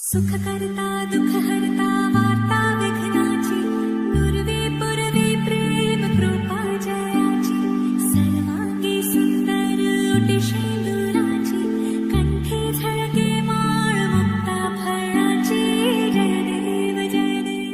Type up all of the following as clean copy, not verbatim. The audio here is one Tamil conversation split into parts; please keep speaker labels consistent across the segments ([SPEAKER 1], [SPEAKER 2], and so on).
[SPEAKER 1] सुख करता दुख हरता वार्ता विघ्नाची नुरवी पुरवी प्रेम कृपा जयाची सर्वांगी सुंदर उटी शेंदुराची कंठी झळके माळ मुक्ता फळाची जय देव जय देव.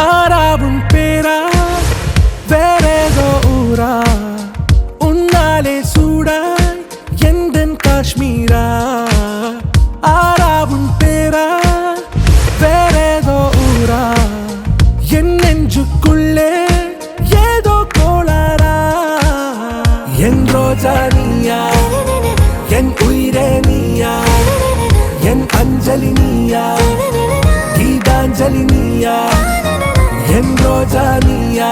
[SPEAKER 2] ஆராவும் பேரா வேறேதோ ஊரா உன்னாலே சூடாய் எந்தன் காஷ்மீரா. ஆராவும் பேரா வேறேதோ ஊரா என் நெஞ்சுக்குள்ளே ஏதோ கோளாரா. என் ரோஜா நீயா என் உயிரே நீயா என் அஞ்சலி நீயா கீதாஞ்சலி நீயா. என் ரோஜா நீயா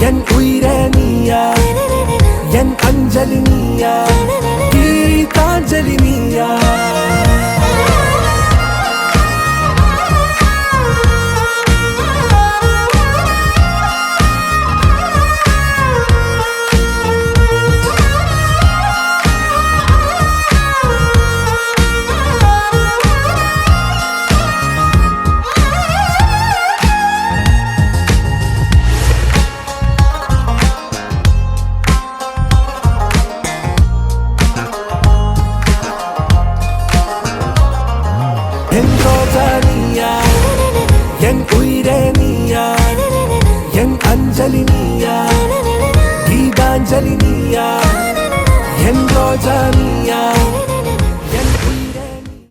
[SPEAKER 2] என் உயிரே நீயா என் அஞ்சலி நீயா கீதாஞ்சலி நீயா. என் ரோஜா நீயா என் உயிரே நீயா என் அஞ்சலி நீயா கீதாஞ்சலி நீயா. என் ரோஜா நீயா என் உயிரே நீயா.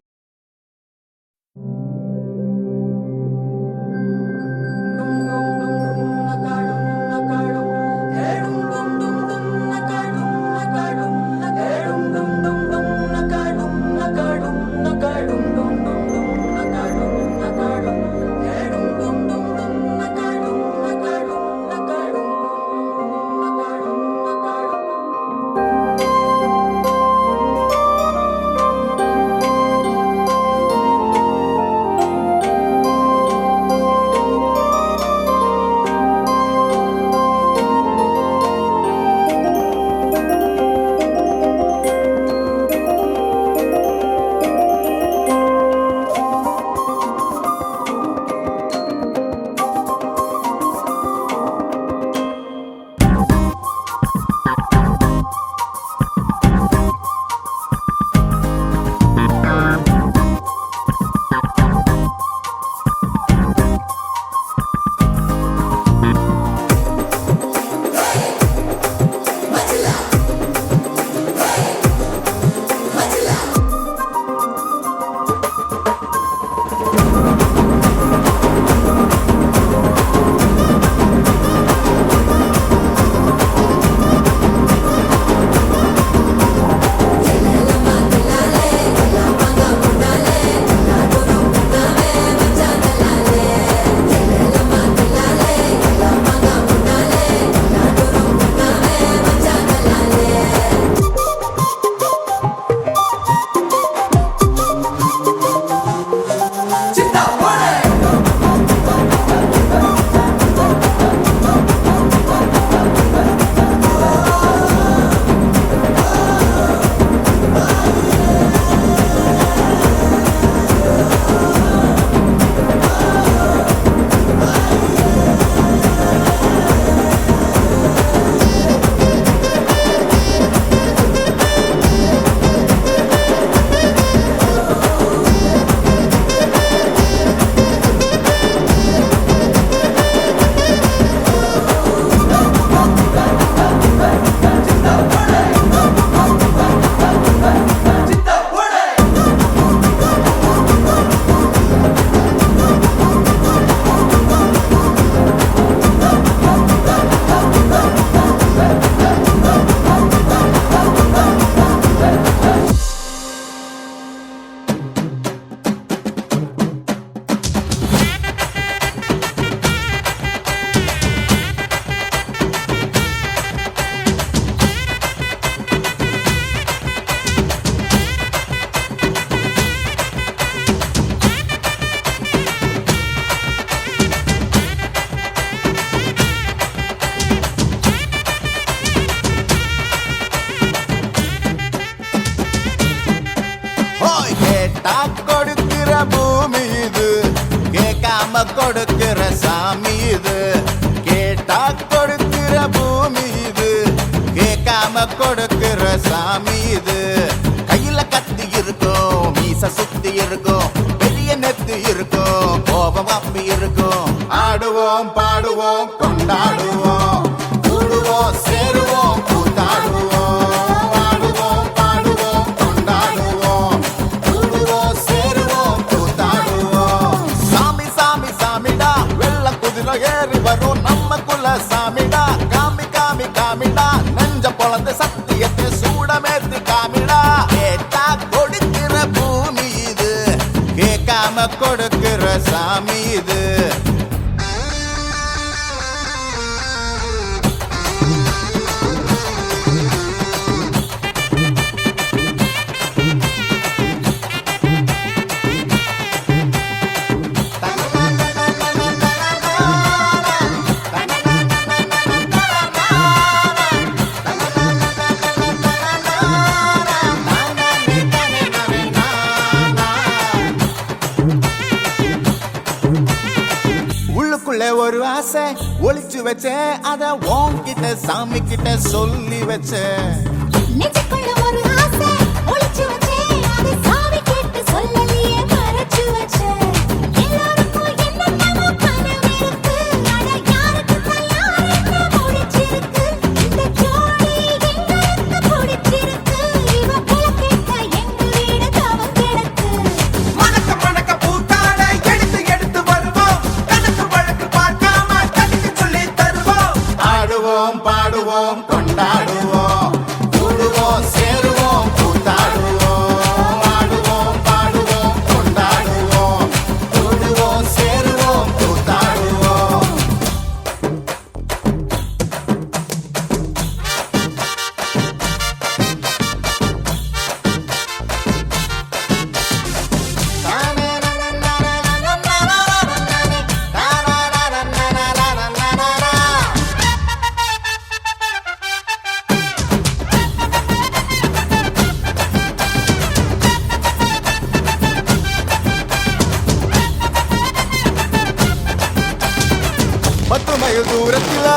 [SPEAKER 3] கொடுக்கிற சாமி இது, கேட்டா கொடுக்கிற பூமி இது, கேட்காம கொடுக்கிற சாமி இது. கையில கத்தி இருக்கும், மீச சுத்தி இருக்கும், பெரிய நெத்தி இருக்கும், கோபம் அப்பி இருக்கும். ஆடுவோம் பாடுவோம் கொண்டாடுவோம், கூடுவோம் சேருவோம் கூத்தாடுவோம். ஆடுவோம் பாடுவோம் கொண்டாடுவோம், கூடுவோம் சேருவோம் கூத்தாடுவோம். சாமி சாமி சாமிடா, வெள்ள குதிரை ஏறி வரும் நம்ம குல சாமிடா. காமி காமி காமிடா, நெஞ்ச பொழந்த சத்தியத்தை சூடமேத்தி காமிடா. கேட்டா கொடுக்கிற பூமி இது, கேட்காம கொடுக்கிற சாமி இது. உள்ளுக்குள்ள ஒரு ஆசை ஒளிச்சு வச்சேன், அத உன்கிட்ட சாமி கிட்ட சொல்லி வச்சேன்.
[SPEAKER 1] நெஞ்சுக்குள்ள ஒரு ஆசை ஒளிச்சு வச்சேன், அதை சாமி கேட்டு சொல்லலையே மறைச்சு வச்சேன். எல்லாருக்கும் என்னென்னமோ கனவு இருக்கு, ஆனா யாருக்கு யாருக்கு முடிச்சிருக்கு. இந்த ஜோடி எங்களுக்கு பிடிச்சிருக்கு, இவ கேட்க எங்க வீடு தவம் கிடக்கு.
[SPEAKER 4] மணக்க மணக்க பூத்தாட எடுத்து எடுத்து வருவோம், கணக்கு வழக்கு பார்க்காம கணக்கு சொல்லி தருவோம்.
[SPEAKER 3] ஆடுவோம் பாடுவோம் கொண்டாடுவோம், கூடுவோம் சேருவோம் கூத்தாடுவோம். ஆடுவோம் பாடுவோம் கொண்டாடுவோம், கூடுவோம் சேருவோம் கூத்தாடுவோம். பத்து மைல் தூரத்தில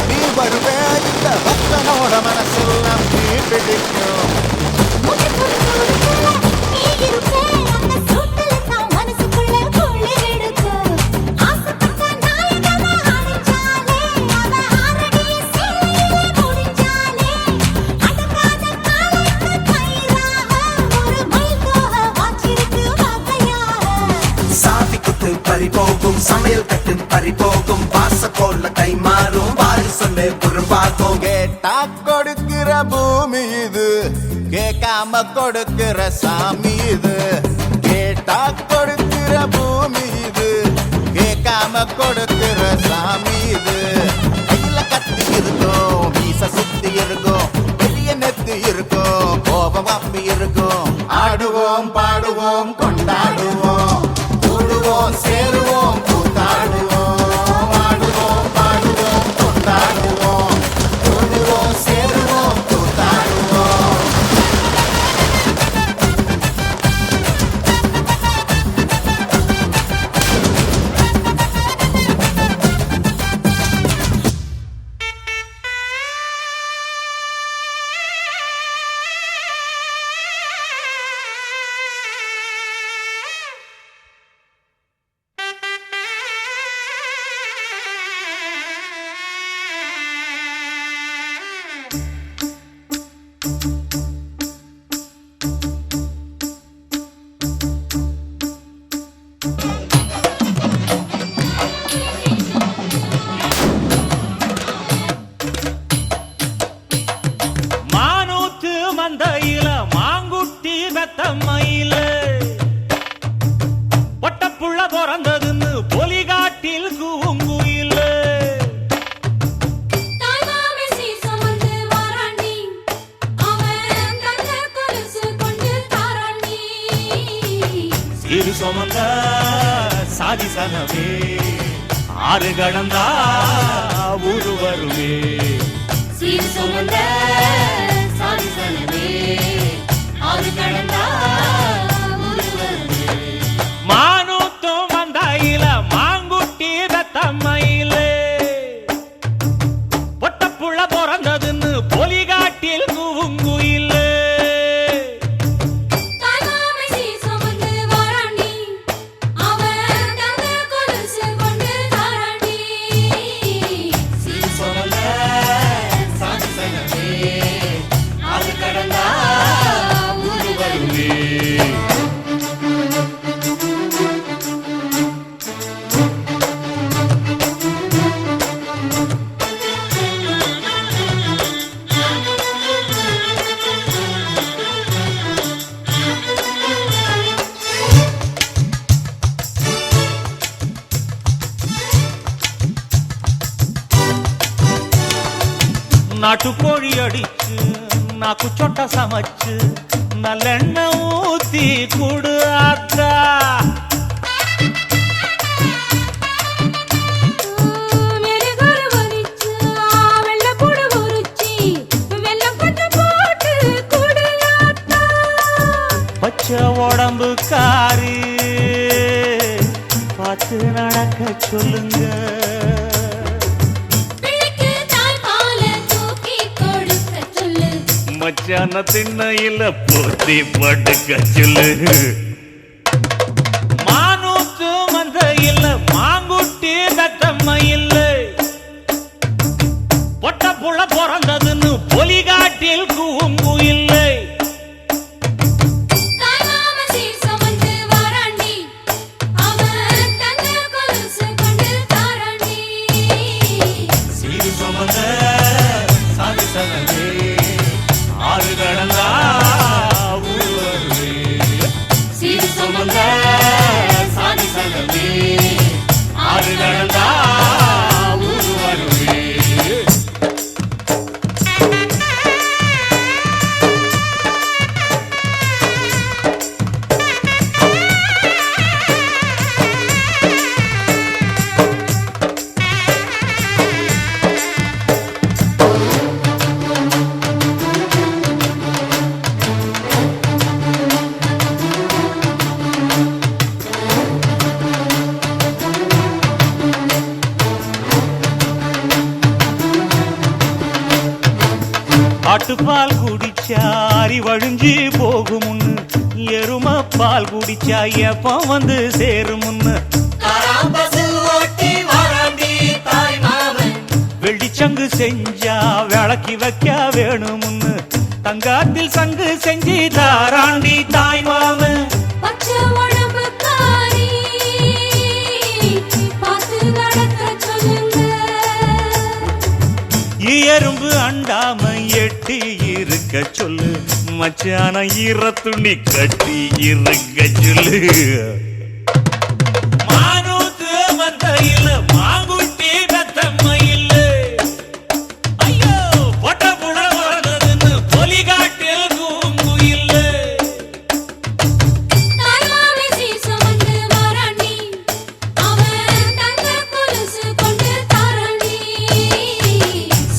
[SPEAKER 3] நீ வருவே, இந்த பக்தனோட மனசெல்லாம் நீ பிடிக்கும்.
[SPEAKER 1] முகத்துல தூரத்துல நீ இருப்பே, அந்த சூட்டுல தான் மனசுக்குள்ள குளிர் எடுக்கு. ஆசைப்பட்ட நாயகனை அடைஞ்சாலே, அவ ஆறடி சேலையிலே முடிஞ்சாலே. அடங்காத காலத்து கயிறாக, ஒரு மைல் போக வாச்சிருக்கு வகையாக.
[SPEAKER 4] சாதி குத்து பறி போகும், சமையல் கட்டு பறி போகும், வாச போல கை மாறும், வாரி சொல்ல பொறுப்பாகும்.
[SPEAKER 3] கேட்டா கொடுக்கிற பூமி இது, கேட்காம கொடுக்கிற சாமி இது. கேட்டா கொடுக்கிற பூமி இது, கேட்காம கொடுக்கிற சாமி இது. கையில கத்தி இருக்கும், மீச சுத்தி இருக்கும், பெரிய நெத்தி இருக்கும், கோபம் அப்பி இருக்கும். ஆடுவோம் பாடுவோம் கொண்டாடுவோம், கூடுவோம் சேருவோம் கூத்தாடுவோம். ஆடுவோம் பாடுவோம் கொண்டாடுவோம், கூடுவோம் சேருவோம் கூத்தாடுவோம்.
[SPEAKER 5] மானூத்து மந்தையில மாங்குட்டி பெத்தம்மையில பொட்டப்புள்ள பிறந்ததுன்னு பொலிகாட்டில் கூங்குயில.
[SPEAKER 1] தாய்மாமே சீசமந்து வாராண்டி, அவன் தங்க கொலுசு கொண்டு தாராண்டி.
[SPEAKER 5] சீரு சுமந்த சாதி சனமே, ஆறு கடந்தா ஊரு வருமே.
[SPEAKER 1] சீர் சுமந்த சாதி சனமே, ஆறு கடந்தா ஊரு வருமே.
[SPEAKER 5] மானூத்தும் மந்தையில மாங்குட்டி நாட்டுக்கோழி அடிச்சு நாக்கு சொட்ட சமைச்சு நல்லெண்ணெய் ஊத்தி குடு ஆத்தா.
[SPEAKER 1] மெழுகுரு வரிச்சு, வெள்ளைப்பூடு உரிச்சி, வெல்லம் கொஞ்சம் போட்டு குடியாத்தா.
[SPEAKER 5] பச்சை உடம்பு காரி பார்த்து நடக்க சொல்லுங்க.
[SPEAKER 1] பிள்ளைக்கு தாய்ப்பாலை தூக்கி கொடுக்க சொல்லு.
[SPEAKER 5] மச்சான திண்ணையில போத்தி படுக்க சொல்லு. மானூத்து மந்த இல்ல மாங்குட்டி தத்தம்ம இல்ல. பொட்ட புள்ள பிறந்ததுன்னு பொலிகாட்டில் கூங்கு இல்லை.
[SPEAKER 1] தாய் மாமன் சீர் சுமந்து வாராண்டி, அவன் தங்க கொலுசு கொண்டு தாராண்டி.
[SPEAKER 5] சீரு சுமந்த சாதி சனமே ஆறு கடந்தா ஊரு வருவே.
[SPEAKER 1] சீர் சுமந்த
[SPEAKER 5] சாதி சனமே ஆறு கடந்தா ஊரு வருவே. ஆட்டுப்பால் குடிச்சா அரி வழிஞ்சி போகுமுன்னு, எரும பால் குடிச்சா எப்ப வந்து சேருமுன்னு. வெள்ளிச்சங்கு செஞ்சா விளக்கி வைக்க வேணுமுன்னு, தங்காத்தில் சங்கு செஞ்சு தாராண்டி தாய் மாமன்.
[SPEAKER 1] பச்சை உடம்புக்காரி, பார்த்து நடக்க சொல்லுங்க.
[SPEAKER 5] எறும்பு அண்டாம எட்டி இருக்க சொல்லு. மச்சான ஈர துணி கட்டி இருக்க சொல்லு. மானூத்து மந்த இல்ல மாங்குட்டி தத்தம்ம இல்ல. ஐயோ பொட்ட புள்ள பிறந்ததுன்னு பொலிகாட்டில் கூங்கு இல்ல.
[SPEAKER 1] தாய் மாமன் சீர் சுமந்து வாராண்டி, அவன் தங்க கொலுசு கொண்டு தாராண்டி.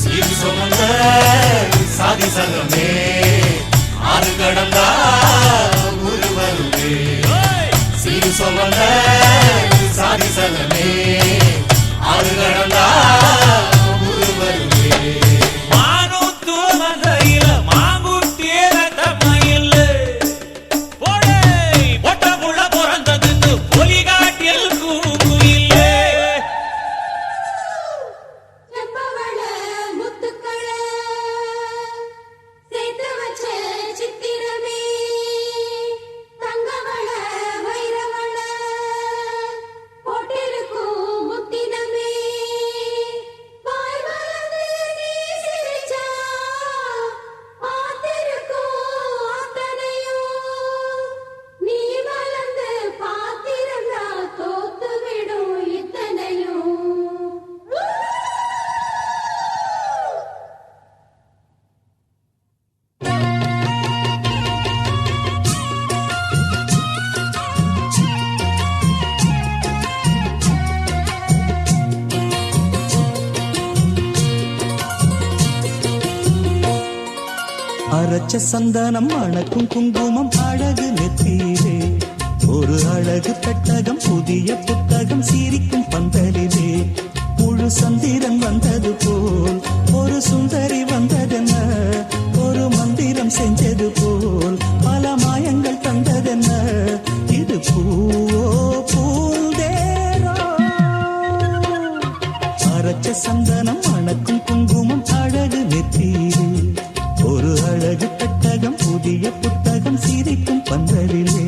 [SPEAKER 5] சீர் சுமந்த சாதி சங்கமே ஆறு கடந்தா ஊரு வருவே. சீர் சுமந்த சாதி சங்கமே ஆறு கடந்தா ஊரு வருவே. மானூத்து மந்தையில மாங்குட்டி ரத்தம்ம இல்ல. போடே பொட்ட புள்ள பிறந்ததுன்னு பொலிகாட்டில் கூங்கு இல்ல.
[SPEAKER 1] செம்பவள முத்துக்கள சேர்த்து வச்ச சித்திரமே, தங்கவள வைரவள போட்டிருக்கும் முத்தினமே. வாய் மலர்ந்து நீ சிரிச்சா பார்த்திருக்கும் அத்தனையும், நீ மலர்ந்து பார்த்திருந்தா தோத்து விடும் இத்தனையும்.
[SPEAKER 2] அரைச்ச சந்தனம் அணக்கும் குங்குமம் அழகு நெத்தியிலே, ஒரு அழகு பெட்டகம் புதிய புத்தகம் சிரிக்கும் பந்தலிலே. முழு சந்திரன் வந்தது போல் ஒரு சுந்தரி வந்ததென்ன, ஒரு மந்திரம் செஞ்சது போல் பல மாயங்கள் தந்ததென்ன. இது பூவோ பூந்தேரோ. அரைச்ச சந்தனம் அணக்கும் குங்குமம் அழகு நெத்தியிலே, ஒரு அழகு பெட்டகம் புதிய புத்தகம் சிரிக்கும் பந்தலிலே.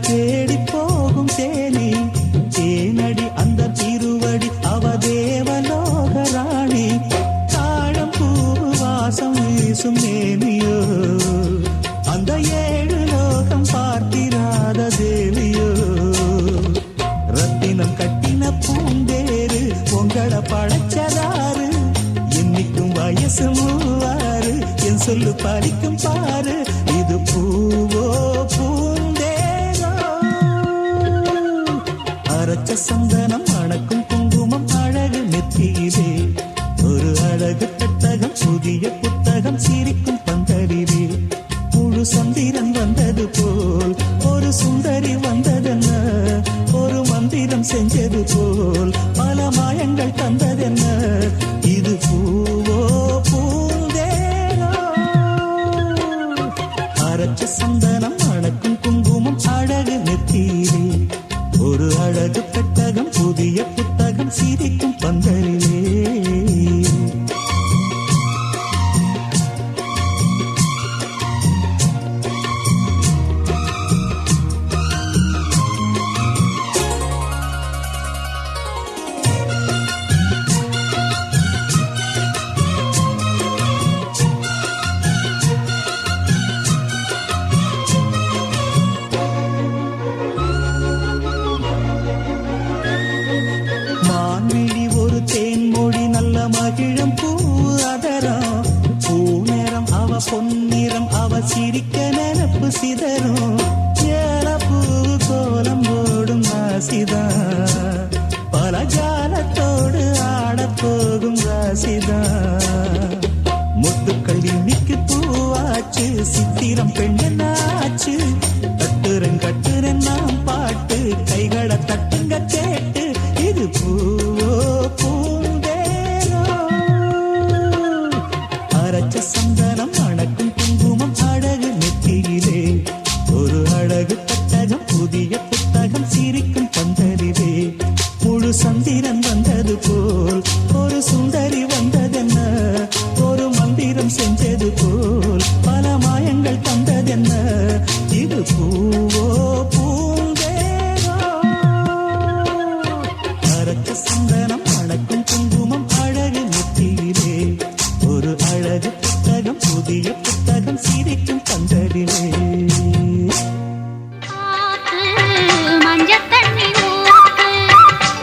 [SPEAKER 2] தேடி போகும் தேனி தேனடி அந்த திருவடி அவ தேவலோக ராணி தாழம் பூ வாசம் வீசும் மேனியோ அந்த 7 லோகம் பார்த்திராத தேவியோ ரத்தினம் கட்டின பூந்தேரு உங்கள படைச்சதாரு என்னைக்கும் வயசு 3 என் சொல்லு பறிக்கும் பாரு இது பூவோ பூந்தேரோ அரைச்ச சந்தனம் மணக்கும் குங்குமம் அழகு நெத்தியிலே ஒரு அழகு பெட்டகம் புதிய புத்தகம் சிரிக்கும் பந்தரிலே முழு சந்திரன் வந்தது போல் ஒரு சுந்தரி வந்ததென்ன ஒரு மந்திரம் செஞ்சது போல் பல மாயங்கள் தந்ததென்ன இது பூவோ பூந்தேரோ அரைச்ச சந்தனம் மணக்கும் குங்குமம் அழகு நெத்தியிலே ஒரு அழகு பெட்டகம் புதிய புத்தகம் சிரிக்கும் பந்தரிலே மான்மிழி ஒரு தேன்மொழி நல்ல மகிழம் பூ அதரம் பூநேரம் அவ பொன்னிறம் அவ சிரிக்க நினப்பு சிதறும் ஏலப்பூ கோலம் போடும் ராசிதா பல ஜாலத்தோடு ஆடப் போகும் ராசிதா முட்டுக்கள் இன்னைக்கு பூவாச்சு சித்திரம் பெண்ணாச்சு கட்டுறன் நாம் பாட்டு கைகளை தட்டுங்க கேட்டு இது பூவோ பூந்தேரோ அரைச்ச சந்தனம் மணக்கும் குங்குமம் அழகு நெத்தியிலே ஒரு அழகு பெட்டகம் புதிய புத்தகம் சிரிக்கும் பந்தரிலே முழு சந்திரன் வந்தது போல் ஒரு சுந்தரி வந்ததென்ன ஒரு மந்திரம் செஞ்சது போல் பல மாயங்கள் தந்ததென்ன இது பூவோ பூந்தேரோ அரைச்ச சந்தனம் மணக்கும் குங்குமம் அழகு நெத்தியிலே ஒரு அழகு புத்தகம் புதிய புத்தகம் சிரிக்கும் பந்தரிலே
[SPEAKER 1] காத்து மஞ்சள் தண்ணி ஊத்து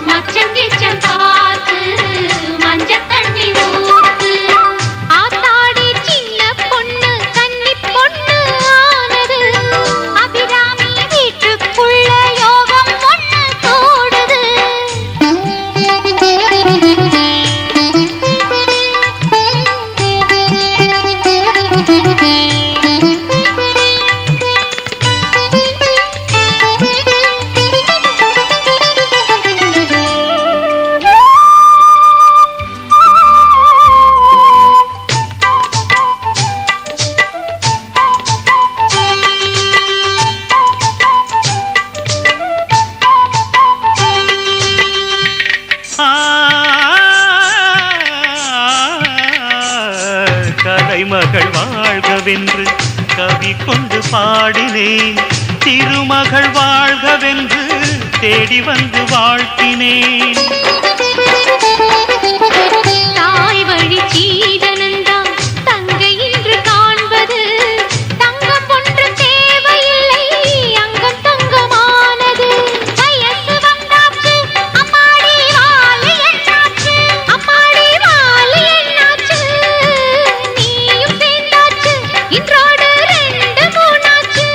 [SPEAKER 1] மச்சம் கிச்சம் காத்து மஞ்சள் தண்ணி ஊத்து ஆத்தாடி சின்ன பொண்ணு கன்னி பொண்ணு ஆனது அபிராமி வீட்டுக்குள்ள யோகம் பொண்ணு கூடுது
[SPEAKER 2] கலைமகள் வாழ்கவென்று கவி கொண்டு பாடினேன் திருமகள் வாழ்கவென்று தேடி வந்து வாழ்த்தினேன்
[SPEAKER 1] தாய் வழி சீதனந்தான் தங்கை இன்று காண்பது தங்கம் ஒன்று தேவையில்லை அங்கம் தங்கமானது வயசு வந்தாச்சு அம்மாடி வாலி என்னாச்சு அம்மாடி வாலி என்னாச்சு நீயும் சேர்ந்தாச்சு இன்றோடு 2 3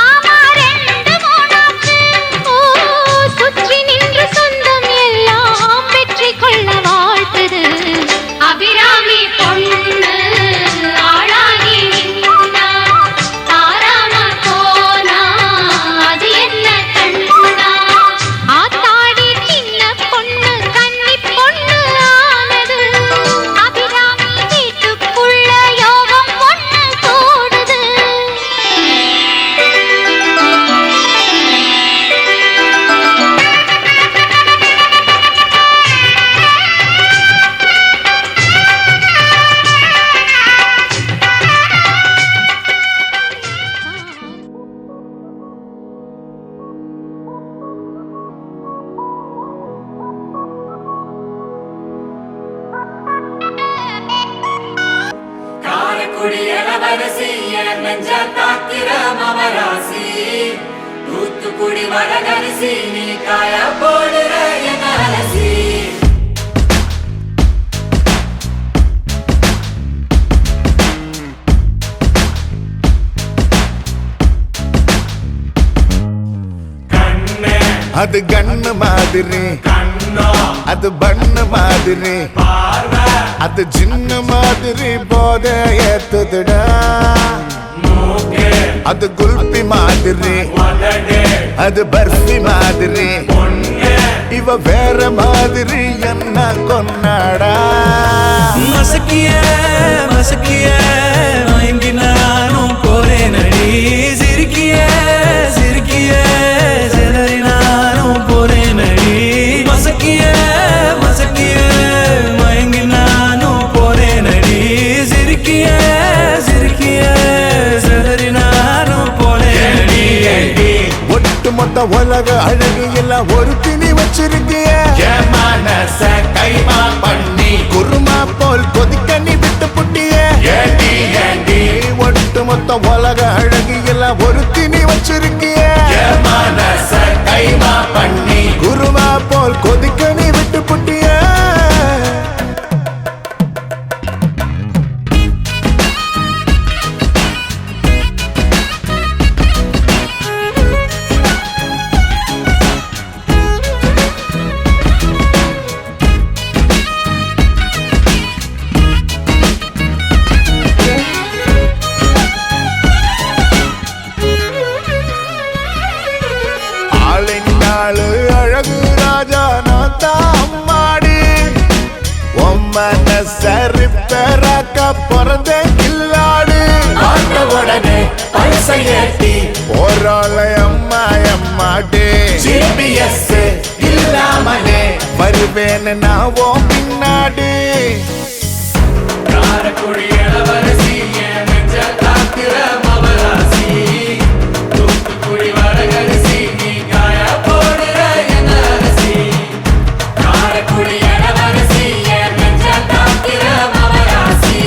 [SPEAKER 1] ஆமா 2 3 ஓ சுற்றி நின்று சொந்தம் எல்லாம்
[SPEAKER 5] நெஞ்ச தாக்கிற மவராசி தூத்துக்குடி வடகரிசி நீ காய போடுற என் அலசி
[SPEAKER 3] அது கண்ணு மாதிரி அது பண்ணு மாதிரி அது சின்ன மாதிரி போத ஏத்துதுடா அது குல்பி மாதிரி அது பர்ஃபி மாதிரி இவ வேற மாதிரி என்ன கொண்டாடா
[SPEAKER 6] மசக்கிய மசக்கிய மயங்கி நானும் போறேன் அடி சிரிக்கிய சிரிக்கிய சிதறி நானும் போறேன் அடி மசக்கிய மசக்கிய மயங்கி நானும் போறேன் அடி சிரிக்கிய சிரிக்கிய சிதறி நானும் போறேன் அடி
[SPEAKER 3] ஒட்டு மொத்த உலக அழகு எல்லாம் ஒரு திணி வச்சிருக்கிய மனச கைமா பண்ணி குருமா போல் கொதிக்க நீ விட்டு புட்டிய ஒட்டு மொத்த உலக அழகு எல்லாம் ஒரு திணி வச்சிருக்கிய மனச கைமா பண்ணி குருமா போல் கொதிக்க நீ விட்டு புட்டிய ஆளினாளு அழகு ராஜா நான் தாம்மாடி ஒம்மன சரி பெறாக்க பிறந்த கில்லாடு
[SPEAKER 5] உடனே பைசை ஏத்தி
[SPEAKER 3] போராள அம்மா அம்மாடி
[SPEAKER 5] ஜிபிஎஸ் இல்லாமலே
[SPEAKER 3] வருவேன்னு நான் ஓ பின்னாடி
[SPEAKER 5] காரக்குடி இளவரசி என் நெஞ்ச தாக்கிற மவராசி தூத்துக்குடி வடகரிசி நீ காய போடுற என் அலசி காரக்குடி இளவரசி என் நெஞ்ச தாக்கிற மவராசி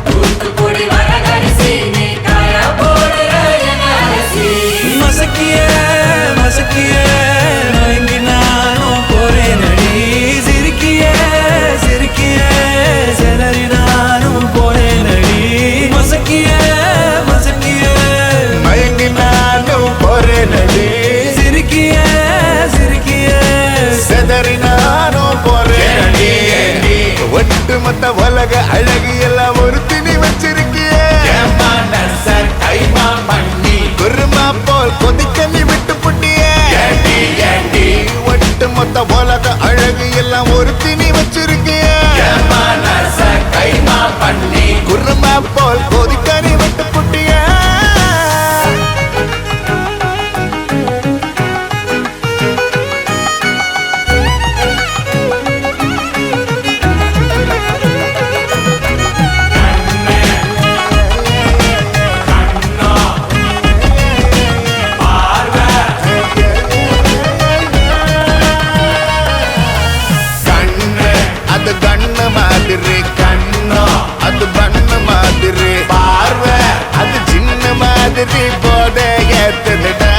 [SPEAKER 5] தூத்துக்குடி வடகரிசி நீ காய போடுற என் அலசி
[SPEAKER 6] மசக்கிய மசக்கிய மயங்கி நானும் போறேன் அடி சிரிக்கிய சிரிக்கிய சிதறி நானும் போறேன் அடி மசக்கிய மசக்கிய
[SPEAKER 3] மயங்கி நானும் போறேனடி
[SPEAKER 6] சிரிக்கிய சிரிக்கிய
[SPEAKER 3] செதறி நானும் போறேனடி ஒட்டு மொத்த உலக அழகு எல்லாம் ஒரு திணி வச்சிருக்கிய
[SPEAKER 5] மனச கைமா பண்ணி
[SPEAKER 3] குருமா போல் கொதிக்க நீ விட்டு புட்டிய ஒட்டு மொத்த உலக அழகு எல்லாம் ஒரு திணி வச்சிருக்கிய
[SPEAKER 5] மனச கைமா பண்ணி
[SPEAKER 3] குருமா போல் கொதிக்க நீ விட்டு புட்டிய கண்ணு அது கண்ணு மாதிரி கண்ணோ அது பண்ணு மாதிரி பார்வை அது சின்ன மாதிரி போத ஏத்துதுடா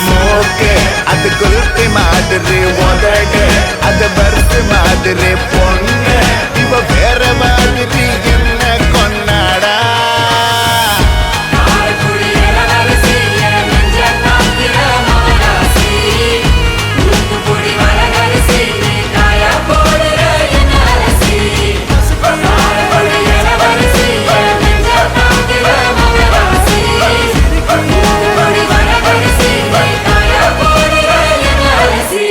[SPEAKER 3] மூக்கு அது குல்பி மாதிரி உதடு அது பருத்து மாதிரி பொண்ணு இவ வேற மாதிரி என்ன கொண்டாடா
[SPEAKER 5] காரக்குடி இளவரசி என் நெஞ்ச தாக்கிற மவராசி தூத்துக்குடி வடகரிசி நீ காய போடுற என் அலசி காரக்குடி இளவரசி என் நெஞ்ச தாக்கிற மவராசி தூத்துக்குடி வடகரிசி நீ காய போடுற என் அலசி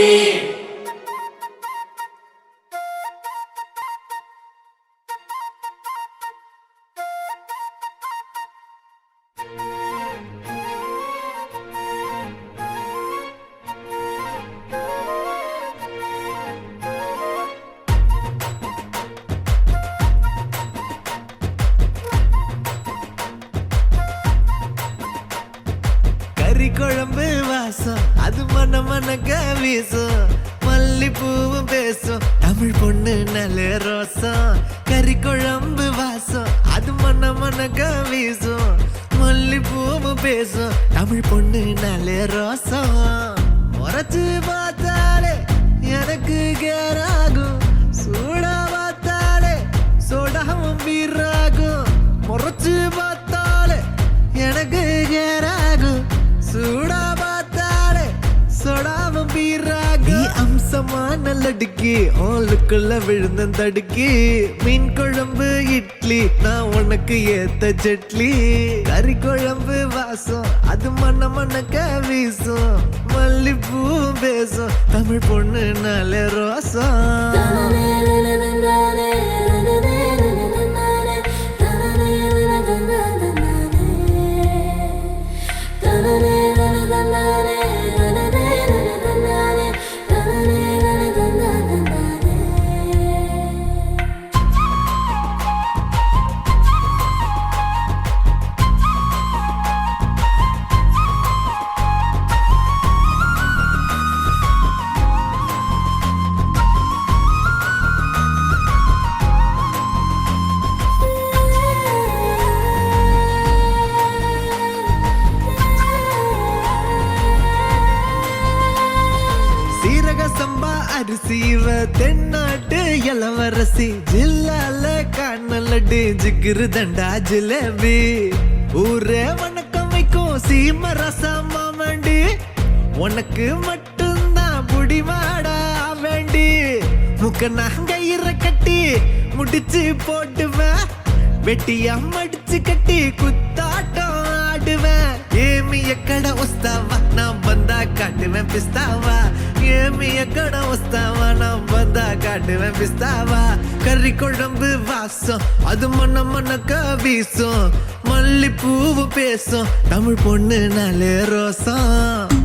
[SPEAKER 6] கறி குழம்பு வாசம் அது மன மனக்க வீசும் மல்லிப்பூவும் பேசும் தமிழ் பொண்ணு நல்ல ரோசம் கறி குழம்பு வாசம் அது மன மனக்க வீசும் மல்லிப்பூவும் பேசும் தமிழ் பொண்ணு நல்ல ரோசம் முறைச்சு பார்த்தாலே எனக்கு கேராகும் சூடா பார்த்தாலே சோடாவும் வீராகும் முறைச்சு பார்த்தாலே எனக்கு கேராகும் சூடா பார்த்தாலே சோடாவும் வீராகும் நீ அம்சமான லடுக்கி ஆளுக்குள்ள விழுந்த தடுக்கி மீன் குழம்பு இட்லி நான் உனக்கு ஏத்த சட்லி கறி குழம்பு வாசம் அது மன மனக்க வீசும் மல்லிப்பூ பேசும் தமிழ் பொண்ணு நல்ல ரோசம் சீரக சம்பா அரிசிவ தென்னாட்டு இளவரசி ஜில்லால காணலடு ஜிகிரு தண்டா ஜிலேபி ஊரே வணக்கம் வைக்கும் சீம ரசமா வேண்டி உனக்கு மட்டும்தான் புடிவாடா வேண்டி முக்க நாங்கயிற கட்டி முடிச்சு போட்டுவேன் வெட்டியா மடிச்சு கட்டி குத்தாட்டம் ஆடுவேன் ஏமி எக்கட வஸ்தாவா நான் வந்தா காட்டுவேன் பிஸ்தாவா ஏமி எக்கட வஸ்தாவா நான் வந்தா காட்டுவேன் பிஸ்தாவா கறி குழம்பு வாசம் அது மன மனக்க வீசும் மல்லிப்பூவு பேசும் தமிழ் பொண்ணு நல்ல ரோசம்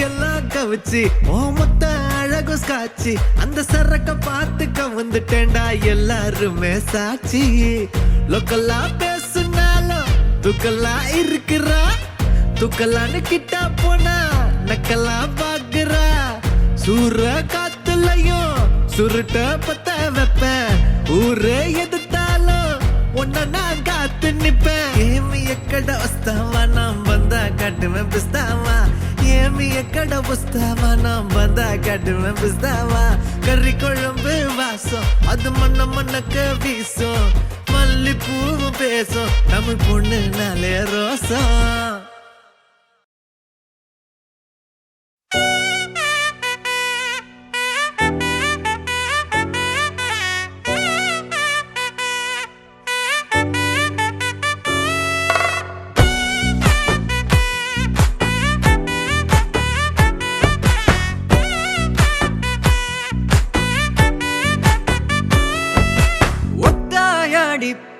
[SPEAKER 6] எல்லாம் கவிச்சு ஓமத்த அழகு காட்சி அந்த சரக்க பார்த்துக்க வந்துட்டேன்டா எல்லாருமே சாட்சி லோக்கல்லா பேசுனாலும் துக்கல்லா இருக்கிறா துக்கல்லான்னு கிட்டா போனா நக்கல்லா பாக்குறா சூற காத்துலயும் சுருட்ட பத்த வைப்பேன் ஊரே எதிர்த்தாலும் உன்ன நான் காத்து நிப்பேன் ஏமி எக்கட வஸ்தாவா நான் வந்தா காட்டுவேன் பிஸ்தாவா ஏமி எக்கட வஸ்தாவா நான் வந்தா காட்டுவேன் பிஸ்தாவா கறி குழம்பு வாசம் அது மண்ண மண்ணக்க வீசும் மல்லிப்பூவும் பேசும் தமிழ் பொண்ணு நல்ல ரோசம்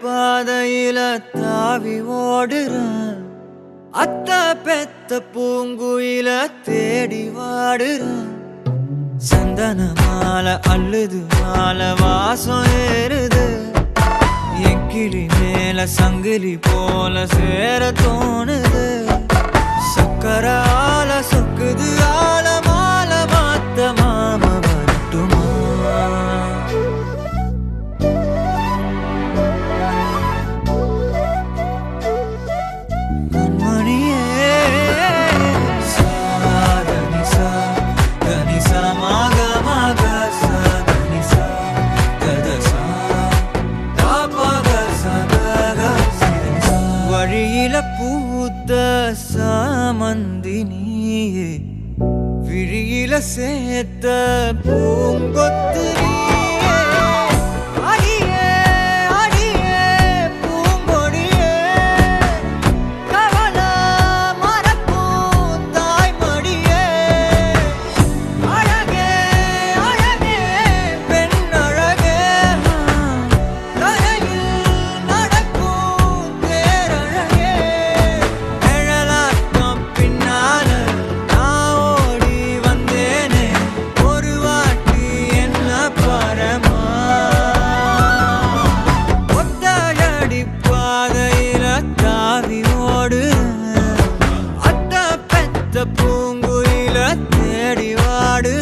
[SPEAKER 6] பாதையில தாவி ஓடுறான் அத்த பெத்த பூங்குயில தேடி வாடுறான் சந்தன மாலை அள்ளுது மாலை வாசம் ஏறுது என் கிளி மேல சங்கிலி போல சேர தோணுது சக்கரால சொக்குது ஆல மால மாத்த மாம வரட்டுமா பூத்த சாமந்தினியே விழியில சேர்த்த பூங்கொத்து அடியே அடியே பூங்கொடியே கவல மறக்கும் தாய்மடியே அழகே அழகே பெத்த பூங்குயில தேடி வாடு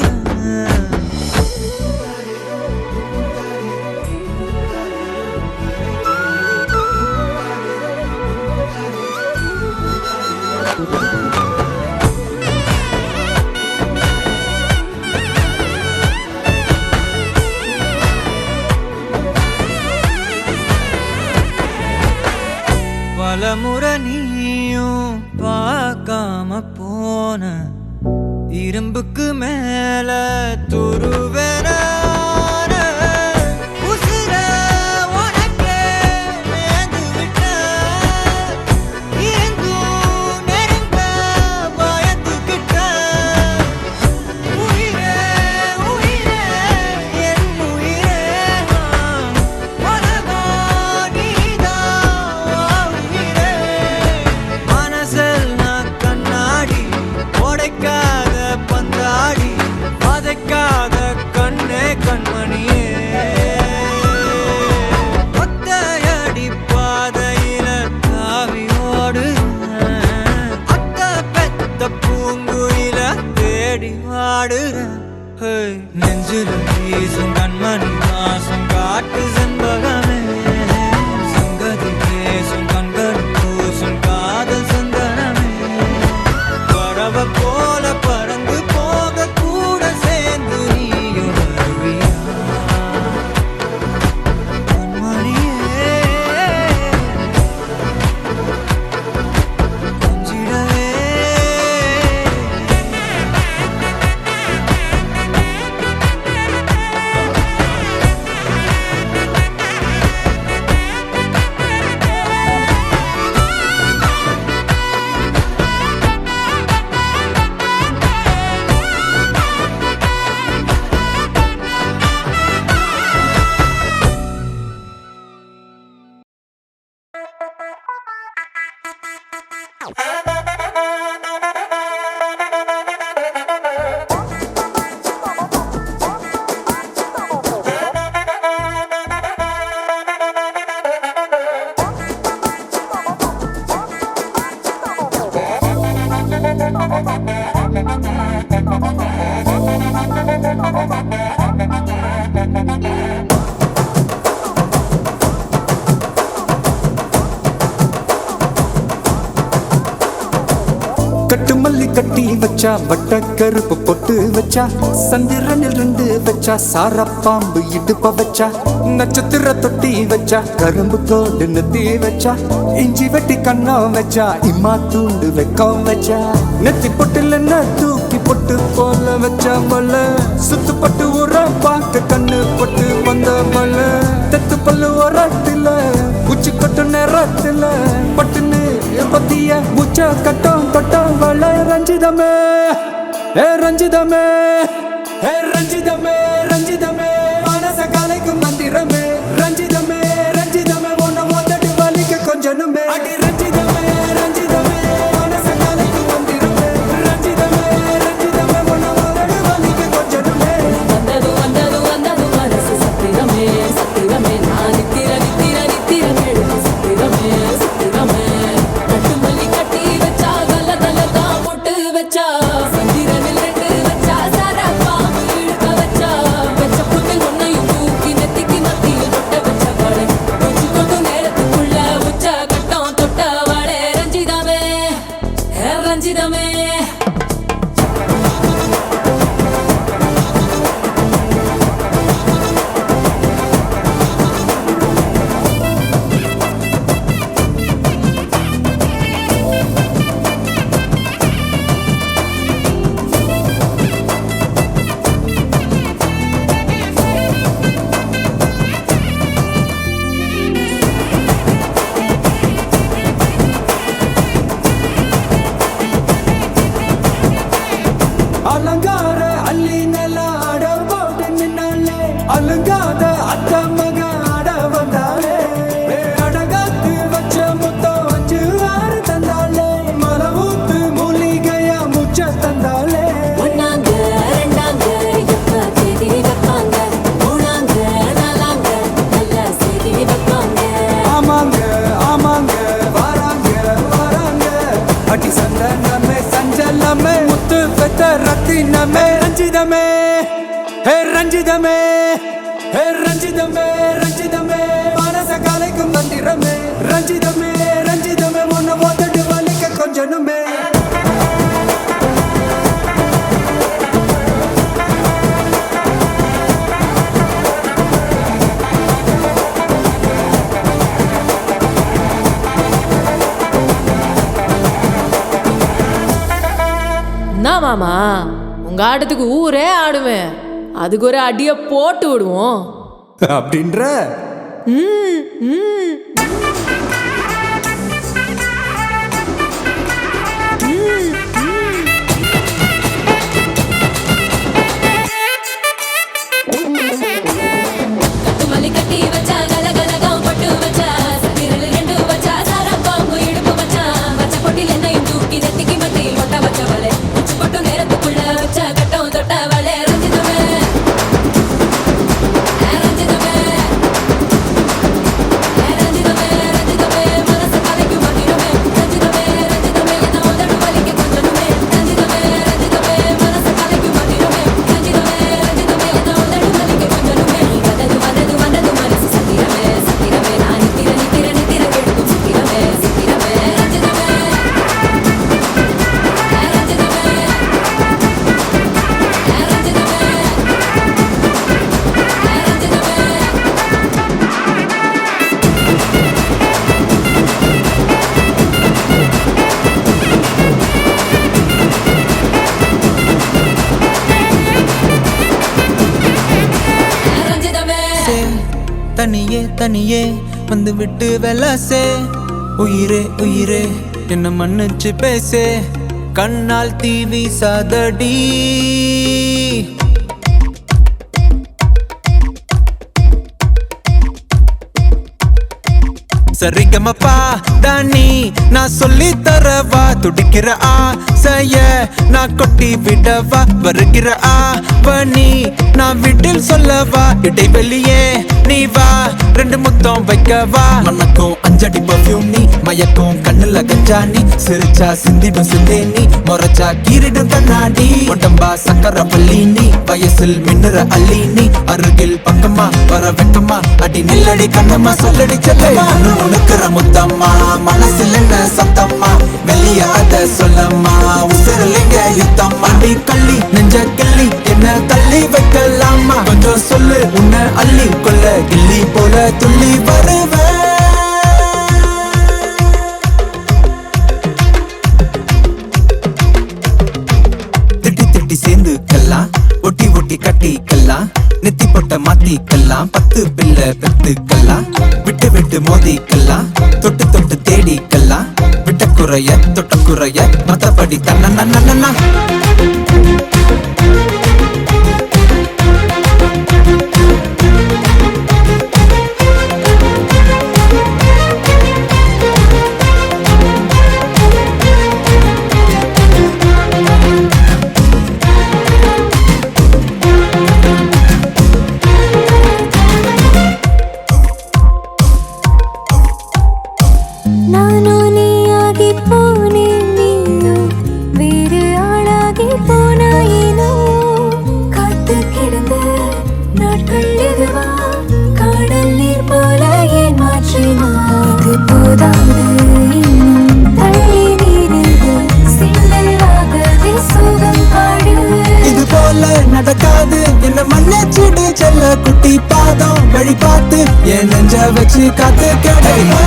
[SPEAKER 6] பலமுறை நீயும் பார்க்காம போன இரும்புக்கு மேல துருவேன நெஞ்சில வீசும் கண்மணி வாசம் காட்டு செண்பகமே சங்கதி பேசும் கண்கள் பூசும் காதல் சந்தனமே பறவை போல பறந்து போக கூட சேர்ந்து நீயும் வருவியா கண்மணியே கொஞ்சிடவே
[SPEAKER 3] கட்டு மல்லி கட்டி வச்சா வட்ட கருப்பு பொட்டு வச்சா சந்திரனில் 2 வச்சா சார பாம்பு இடுப்ப வச்சா நட்சத்திர தொட்டி வச்சா கரும்பு தோடு நெத்தி வச்சா இஞ்சி வெட்டி கண்ணம் வச்சா இம்மா தூண்டு வெக்கம் வச்சா நெத்தி பொட்டுல தூக்கி பொட்டு போல வச்சா மல்ல சுத்து பட்டு உர பாக்க கண்ணு பொட்டு வந்த மல்ல தெத்து பல்லு உரத்துல உச்சி கொட்டு நேரத்துல பட்டுன்னு பத்திய முச்ச கட்டம் தொட்டம் வள ரஞ்சிதமே ஏ ரஞ்சிதமே ஏ ரஞ்சிதமே ரஞ்சிதமே மனச கலைக்கும் மந்திரமே ரஞ்சிதமே ரஞ்சிதமே உன்னை மொத்தட்டு வலிக்க கொஞ்சனுமே அடி ரஞ்சிதமே ரஞ்சிதமே மனச கலைக்கும் மந்திரமே ரஞ்சிதமே ரஞ்சிதமே உன்னை மொத்தட்டு வலிக்க கொஞ்சனுமே
[SPEAKER 5] வந்தது வந்தது வந்தது மனசு சத்திரமே சத்திரமே நான் நித்திர நித்திர நித்திர கேடு சத்திரமே சத்திரமே கட்டுமல்லி கட்டி வச்சா கல்ல கல்ல தான் போட்டு வச்சா சந்திரனில் 2 வச்சா சார பாம்பு இழுக்க வச்சா வச்ச புட்டில் ஒன்னையும் தூக்கி நெத்திக்கு மத்தியில் தொட்ட வச்ச வாழை கொஞ்சு கொண்டு நேரத்துக்குள்ள உச்ச கட்டம் தொட்ட வாழை ரஞ்சிதமே ரஞ்சிதமே
[SPEAKER 3] அலங்கார அள்ளி நல்ல ஆட போட்டு நின்னாலே அலங்காத அத்த மக ஆட வந்தாலே அடகாத்து வச்ச முத்தம் 5 6 தந்தாலே மலை ஊத்து மூலிகையா முச்ச தந்தாலே
[SPEAKER 5] ஒன்னாங்க ரெண்டாங்க எப்ப தேதி வைப்பாங்க மூணாங்க நாலாங்க நல்ல செய்தி வைப்பாங்க
[SPEAKER 3] ஆமாங்க ஆமாங்க வராங்க வராங்க அடி சந்தனமே சஞ்சல ரத்தினமே முத்து பெத்த ரத்தினமே ரஞ்சிதமே ஹே ரஞ்சிதமே ஹே ரஞ்சிதமே ரஞ்சிதமே மனச கலைக்கும் மந்திரமே ரஞ்சிதமே ரஞ்சிதமே உன்னை ஓதட்டு வலிக்க கொஞ்சனுமே
[SPEAKER 5] என்ன மாமா உங்க ஆட்டத்துக்கு ஊரே ஆடுவேன், அதுக்கு ஒரு அடியை போட்டு விடுவோம்
[SPEAKER 3] அப்படின்ற
[SPEAKER 1] கட்டுமல்லி கட்டி வச்சா கலகலகம் பட்டு வச்சா சத்திரல் ரெண்டு வச்சா சாரா பாம்பு இடுப்பு வச்சா வச்ச பொட்டில் என்னையும் தூக்கி நெத்திக்கு மத்தியில் ஒட்ட வச்சவளே உச்சி பொட்டு நேரத்துக்குள்ள வச்ச கட்டம் தொட்டவளே ரஞ்சிதமே ரஞ்சிதமே ரஞ்சிதமே ரஞ்சிதமே மனச கலைக்கும் மந்திரமே ரஞ்சிதமே ரஞ்சிதமே என்ன உதடு வலிக்க கொஞ்சனுமே ரஞ்சிதமே ரஞ்சிதமே மனச கலைக்கும் மந்திரமே ரஞ்சிதமே ரஞ்சிதமே என்ன உதடு வலிக்க கொஞ்சனுமே வந்தது வந்தது வந்தது மனசு சத்திரமே சத்திரமே நான் நித்திர நித்திர நித்திர கேட்கும் சத்திரமே சத்திரமே ரஞ்சிதமே ரஞ்சிதமே ரஞ்சிதமே
[SPEAKER 6] தனியே தனியே வந்து விட்டு வெலாசே உயிரே உயிரே என்ன மன்னிச்சு பேசே கண்ணால் தீவி சாதடி சரிகமப்பா தானி நான் சொல்லி தரவா துடிக்கிற ஆசைய நான் கொட்டி விடவா வருகிற ஆவணி நான் வீட்டில் சொல்லவா இடைவெளியே நீ வா ரெண்டு முத்தம் வைக்கவா மனக்கும் அஞ்சடி பர்ஃபியூம் நீ மயக்கும் கண்ணுல கஞ்சா நீ சிரிச்சா சிந்திடும் சிந்தே நீ முறைச்சா கீரிடும் கண்ணாடி உடம்பா சக்கர பள்ளி நீ வயசில் மின்னுற அள்ளி நீ அருகில் பக்கமா வர வெக்கமா அடி நில்லடி கண்ணம்மா சொல்லடி செல்லமா உனக்குற முத்தம்மா மனசில் என்ன சத்தம்மா வெளிய அத சொல்லம்மா உசிரலிங்க யுத்தம்மா நீ கள்ளி நெஞ்ச கிள்ளி என்ன தள்ளி வைக்கலாமா கொஞ்சம் சொல்லு உன்னை அள்ளி கொள்ள கிள்ளி போல துள்ளி வருவேன் திட்டி திட்டி சேர்ந்துக்கலாம் ஒட்டி ஒட்டி கட்டிக்கலாம் நெத்தி பொட்ட மாத்திக்கலாம் 10 பிள்ளை பெத்துக்கலாம் விட்டு விட்டு மோதிக்கலாம் தொட்டு தொட்டு தேடிக்கலாம் விட்ட குறைய தொட்ட குறைய மத்தபடி தன்னா
[SPEAKER 1] ನಾನು ನೀಯಾಗಿ ಪೋನೆ ನೀನು ಬೇರೆ ಆಳಾಗಿ போன ஏனோ காத்து கிடந்த நாட்கள் எதுவா காடல் நீர் போல ஏன் மாற்றினா இது போதாது இன்னும் தள்ளி நீரிது சிந்தலாகவே சோகம் பாடு
[SPEAKER 6] இது போல நடக்காது என்ன மன்னிச்சிடு செல்ல குட்டி பாதம் வழி பார்த்து என் நெஞ்ச வச்சு காத்து கிடைக்கிற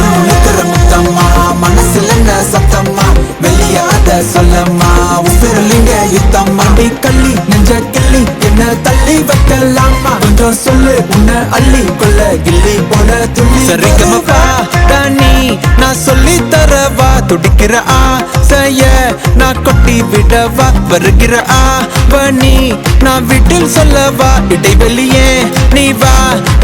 [SPEAKER 6] முத்தம்மா மனசுல என்ன சத்தம்மா வெளிய அத சொல்லம்மா உசிரலிங்க யுத்தம்மா நீ கள்ளி நெஞ்ச கிள்ளி என்ன தள்ளி வைக்கலாமா கொஞ்சம் சொல்லு உன்னை அள்ளி கொள்ள கிள்ளி போல துள்ளி சரிகமப்பா தானி நான் சொல்லி தரவா துடிக்கிற ஆசைய நான் கொட்டி விடவா வருகிற ஆவணி நான் வீட்டில் சொல்லவா இடைவெளியே நீ வா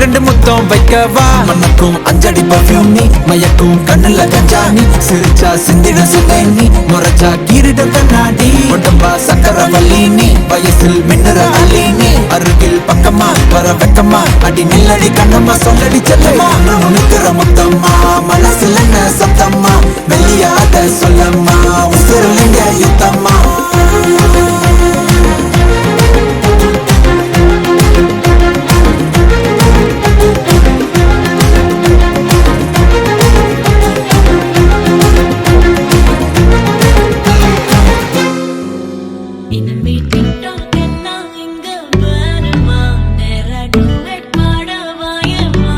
[SPEAKER 6] ரெண்டு முத்தம் வைக்கவா மனக்கும் அஞ்சடி பர்ஃபியூம் நீ மயக்கும் கண்ணுல கஞ்சா நீ சிரிச்சா சிந்திட சிந்தை நீ முறைச்சா கீரிடும் கண்ணாடி உடம்பா சக்கர வள்ளி நீ வயசில் மின்னுற அள்ளி நீ அருகில் பக்கமா வர வெக்கமா அடி நில்லடி கண்ணம்மா சொல்லடி செல்லமா உனக்குற முத்தம்மா மனசுல என்ன சத்தம்மா வெளிய அத சொல்லம்மா உசிரலிங்க யுத்தம்மா
[SPEAKER 1] இனிமே TikTok எல்லாம் இங்க வருமா? நேரா duet பாட வாயேம்மா.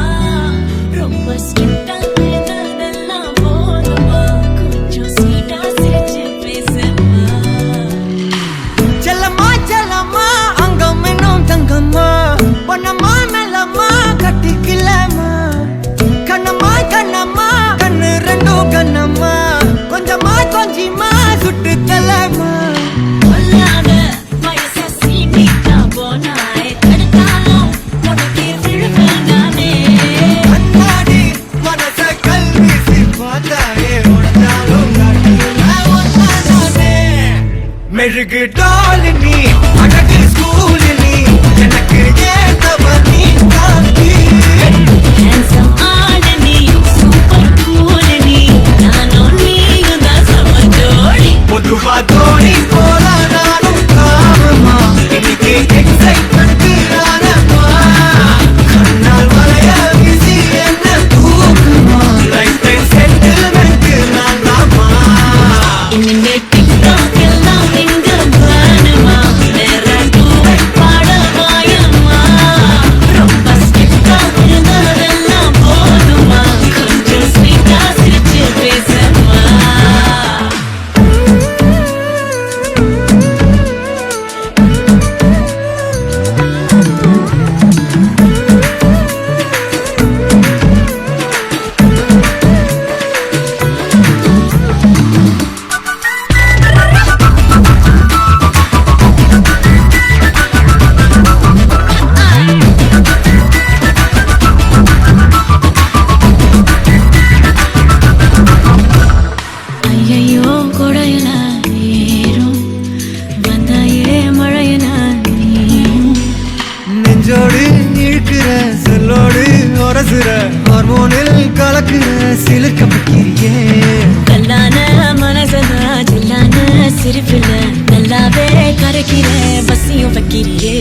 [SPEAKER 1] ரொம்ப strict ஆ இருந்ததெல்லாம் போதுமா? கொஞ்சம் sweet ஆ சிரிச்சு பேசேம்மா.
[SPEAKER 7] செல்லம்மா செல்லம்மா அங்கம் இன்னும் தங்கம்மா பொன்னம்மா மெல்லம்மா கட்டிக்கலம்மா கண்ணம்மா கண்ணம்மா கண்ணு ரெண்டும் கண்ணம்மா கொஞ்சமா கொஞ்சிமா சுட்டு தலம்மா
[SPEAKER 1] கொல்லாத வயசை சீண்டிட்டா போனாய். தடுத்தாலும் உனக்கே விழுவேன் நானே.
[SPEAKER 7] கண்ணாடி மனச கல்வீசி பார்த்தாயே உடஞ்சாலும் காட்டில ஒன்னானே மெழுகு டால் நீ அழகு ஸ்கூல் நீ எனக்கு ஏத்தவ நீ காந்தி
[SPEAKER 1] Handsome ஆளு நீ, super cool நீ. நானும் நீயும் தான் சம ஜோடி.
[SPEAKER 7] பொதுவா தோணி போல நானும் காமமா இன்னைக்கு எக்ஸைட்மெண்ட் ஆனமா கண்ணால் வளைய வீசி என்ன தூக்குமா லைஃப் டைம் செட்டில்மெண்ட் நான் தாமா
[SPEAKER 1] இனிமே TikTok எல்லாம் இங்க வேணுமா? நேரா duet பாட வாயேம்மா. ரொம்ப strict ஆ இருந்ததெல்லாம் போதுமா? கொஞ்சம் sweet ஆ சிரிச்சு பேசேம்மா. ஐயையோ கொடையில ஏறும் வந்தாயே மழையில நீயும்.
[SPEAKER 7] நெஞ்சோடு இழுக்கிற சொல்லோடு உரசுற ஹார்மோனில் கலக்குற சிலுக்க பக்கிரியே
[SPEAKER 1] கல்லான மனசன ஜில்லான சிரிப்புல நல்லாவே கரைக்கிற பசியும் வைக்கிறியே.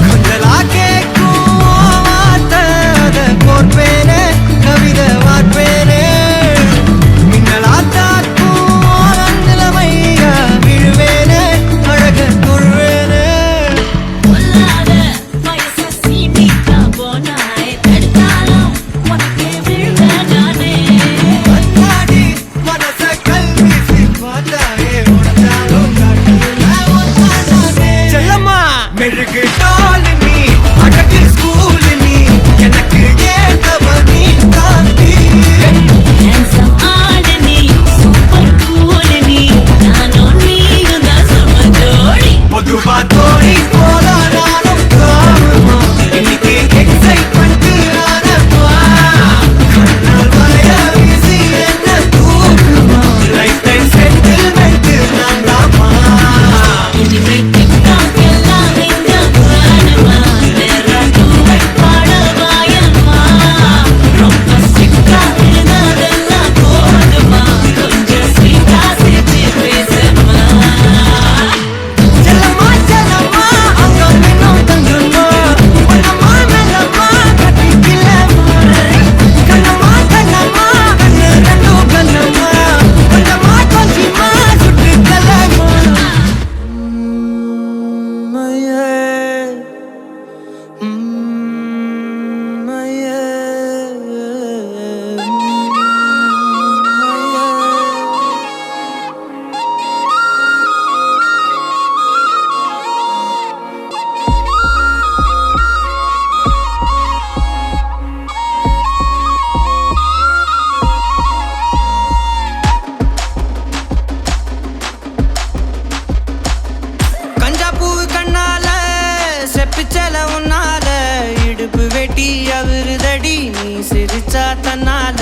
[SPEAKER 7] கொஞ்சலா கேட்கும் வார்த்தை அதை கோர்ப்பேனே கவிதை வார்ப்பேனே மின்னலா தாக்கும் நிலைமையா விழுவேனே அழக கொள்வேனே
[SPEAKER 1] கொல்லாத வயசை சீண்டிட்டா போனாய். தடுத்தாலும் உனக்கே விழுவேன் நானே.
[SPEAKER 7] கண்ணாடி மனச கல்வீசி பார்த்தாயே உடஞ்சாலும் காட்டில ஒன்னானே செல்லம்மா மெழுகு டால் நீ அழகு ஸ்கூல் நீ எனக்கு ஏத்தவ நீ காந்தி
[SPEAKER 1] Handsome ஆளு நீ, super cool நீ. நானும் நீயும் தான் சம ஜோடி.
[SPEAKER 7] பொதுவா தோணி போல நானும் காமமா இன்னைக்கு எக்ஸைட்மெண்ட் ஆனமா கண்ணால் வளைய வீசி என்ன தூக்குமா லைஃப் டைம் செட்டில்மெண்ட் நான் தாமா
[SPEAKER 1] இனிமே TikTok எல்லாம் இங்க வேணுமா? நேரா duet பாட வாயேம்மா. ரொம்ப strict ஆ இருந்ததெல்லாம் போதுமா? கொஞ்சம் sweet ஆ சிரிச்சு பேசேம்மா.
[SPEAKER 7] செல்லம்மா செல்லம்மா அங்கம் இன்னும் தங்கம்மா பொன்னம்மா மெல்லம்மா கட்டிக்கலம்மா கண்ணம்மா கண்ணம்மா கண்ணு ரெண்டும் கண்ணம்மா கொஞ்சமா கொஞ்சிமா சுட்டு தலம்மா மையே மையே கஞ்சா பூ கண்ணால செப்பிச்சல உன்னால இடுப்பு வெட்டி அவருதடி நீ சிரிச்சா தன்னால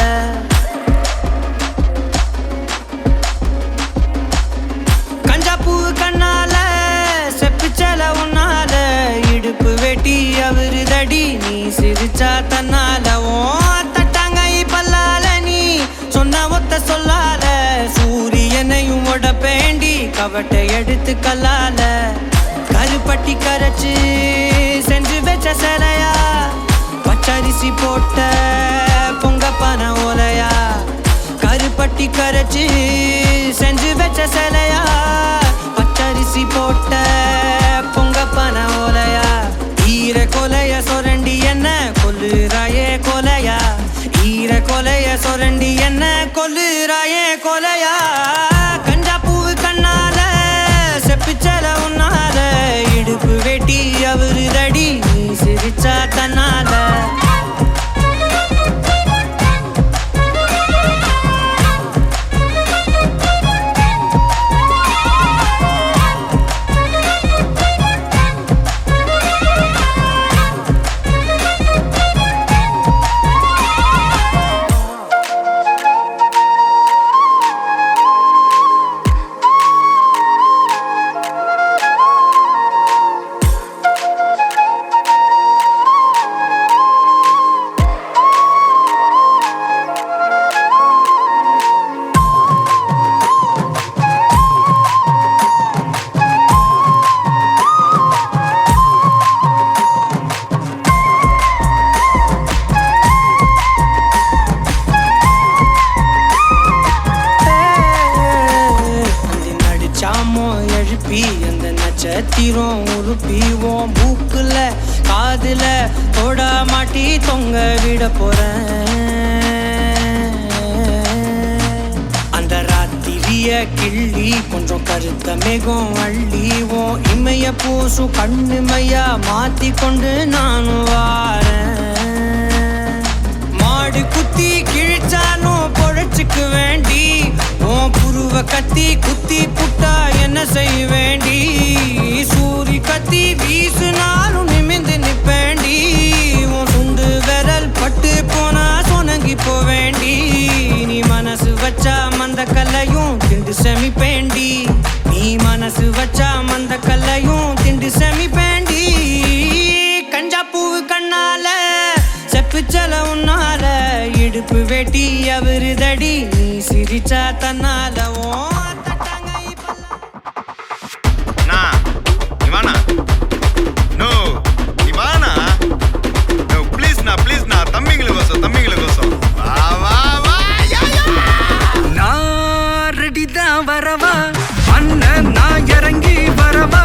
[SPEAKER 7] கஞ்சா பூ கண்ணால செப்பிச்சல உன்னால இடுப்பு வெட்டி அவருதடி நீ சிரிச்சா தன்னால ஓ தட்டாங்கை பல்லால நீ சொன்ன ஒத்த சொல்லால சூரியனையும் உடப்பேண்டி கவட்டை எடுத்து கல்லால கருப்பட்டி கரைச்சு செஞ்சு வச்ச சிலையா பச்சரிசி போட்ட பொங்க பன ஓலையா கருப்பட்டி கரைச்சு செஞ்சு வச்ச சிலையா பச்சரிசி போட்ட செய்யற கொலைய சொரண்டி என்ன கொல்லுறாயே கொலையா கஞ்சா பூவு கண்ணால செப்பிச்சல உன்னால இடுப்பு வெட்டி அவருதடி நீ சிரிச்சா தன்னால அந்த நட்சத்திரம் உருப்பிவோம் மூக்குல காதுல தொட மாட்டி தொங்க விட போறேன் அந்த ராத்திரிய கிள்ளி கொஞ்சம் கருத்த மேகம் அள்ளிவோம் இமைய பூசும் கண்ணுமையா மாத்தி கொண்டு நானும் வாரேன் மாடு குத்தி கிழிச்சானும் பொழைச்சுக்கு வேண்டி உன் புருவ கத்தி குத்தி புட்டா என்ன செய்ய வேண்டி சூரி கத்தி வீசுனாலும் நிமிந்து நிப்பேண்டி உன் சுண்டு விரல் பட்டு போனா சொனங்கி போவேண்டி நீ மனசு வச்சா மந்த கல்லையும் திண்டு செமிப்பேண்டி நீ மனசு வச்சா மந்த கல்லையும் திண்டு செமிப்பேண்டி கஞ்சா பூவு கண்ணால செப்புச்சல உன்னால இடுப்பு வெட்டி அவருதடி நீ சிரிச்சா தன்னால
[SPEAKER 3] வரவா அண்ணன் நான் இறங்கி வரவா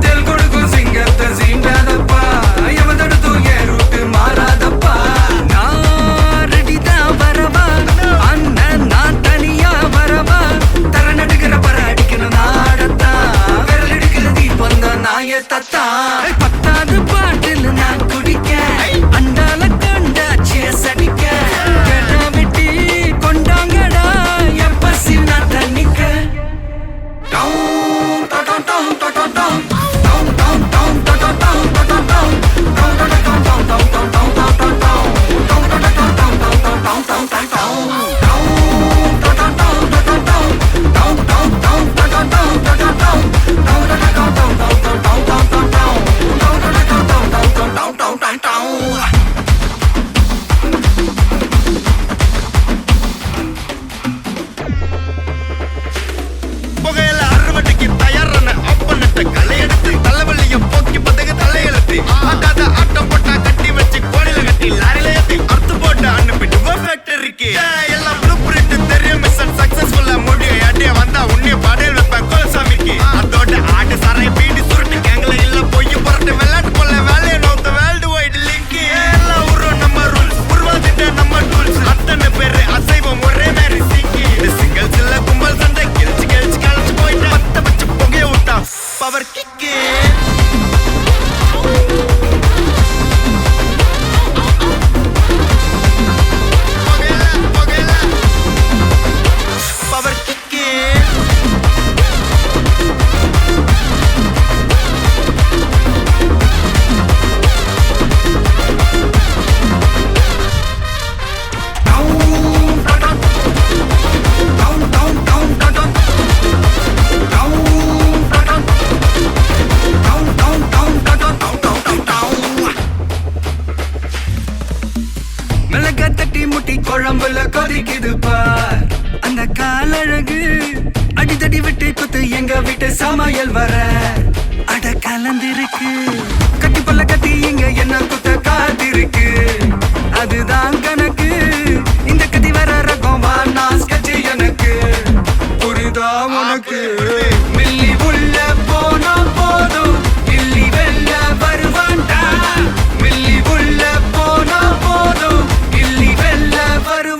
[SPEAKER 3] தெல் கொடுக்கும் சிங்கத்தை சீண்டாதப்பா எவதடுத்து என் ரூட்டு மாறாதப்பா நான் ரெடிதான் வரவா அண்ணன் நான் தனியா வரவா தர நடுக்கிற பர அடிக்கணும் நாடத்தான் விரல் எடுக்கிற தீபம் தான் நாய தத்தா பத்தாவது பாட்டில் நான் குடிக்க அண்டால கண்டாச்சிய சடிக்க வெட்டி கொண்டாங்கடா என் பசி நான் தண்ணிக்க குழம்புல கொதிக்குது பார் அந்த காலழகு அடித்தடி விட்டு குத்து எங்க வீட்டு சமையல் வர அட கலந்திருக்கு கட்டி பல்ல கட்டி இங்க என்ன குத்த காத்திருக்கு அதுதான் கணக்கு இந்த கத்தி வர ரகம் வானா ஸ்கெட்ச் எனக்கு புரிதா உனக்கு மில்லி உள்ள போனா போதும் இல்லி வெல்ல வருவான்டா மில்லி உள்ள போனா போதும் இல்லி வெல்ல வரு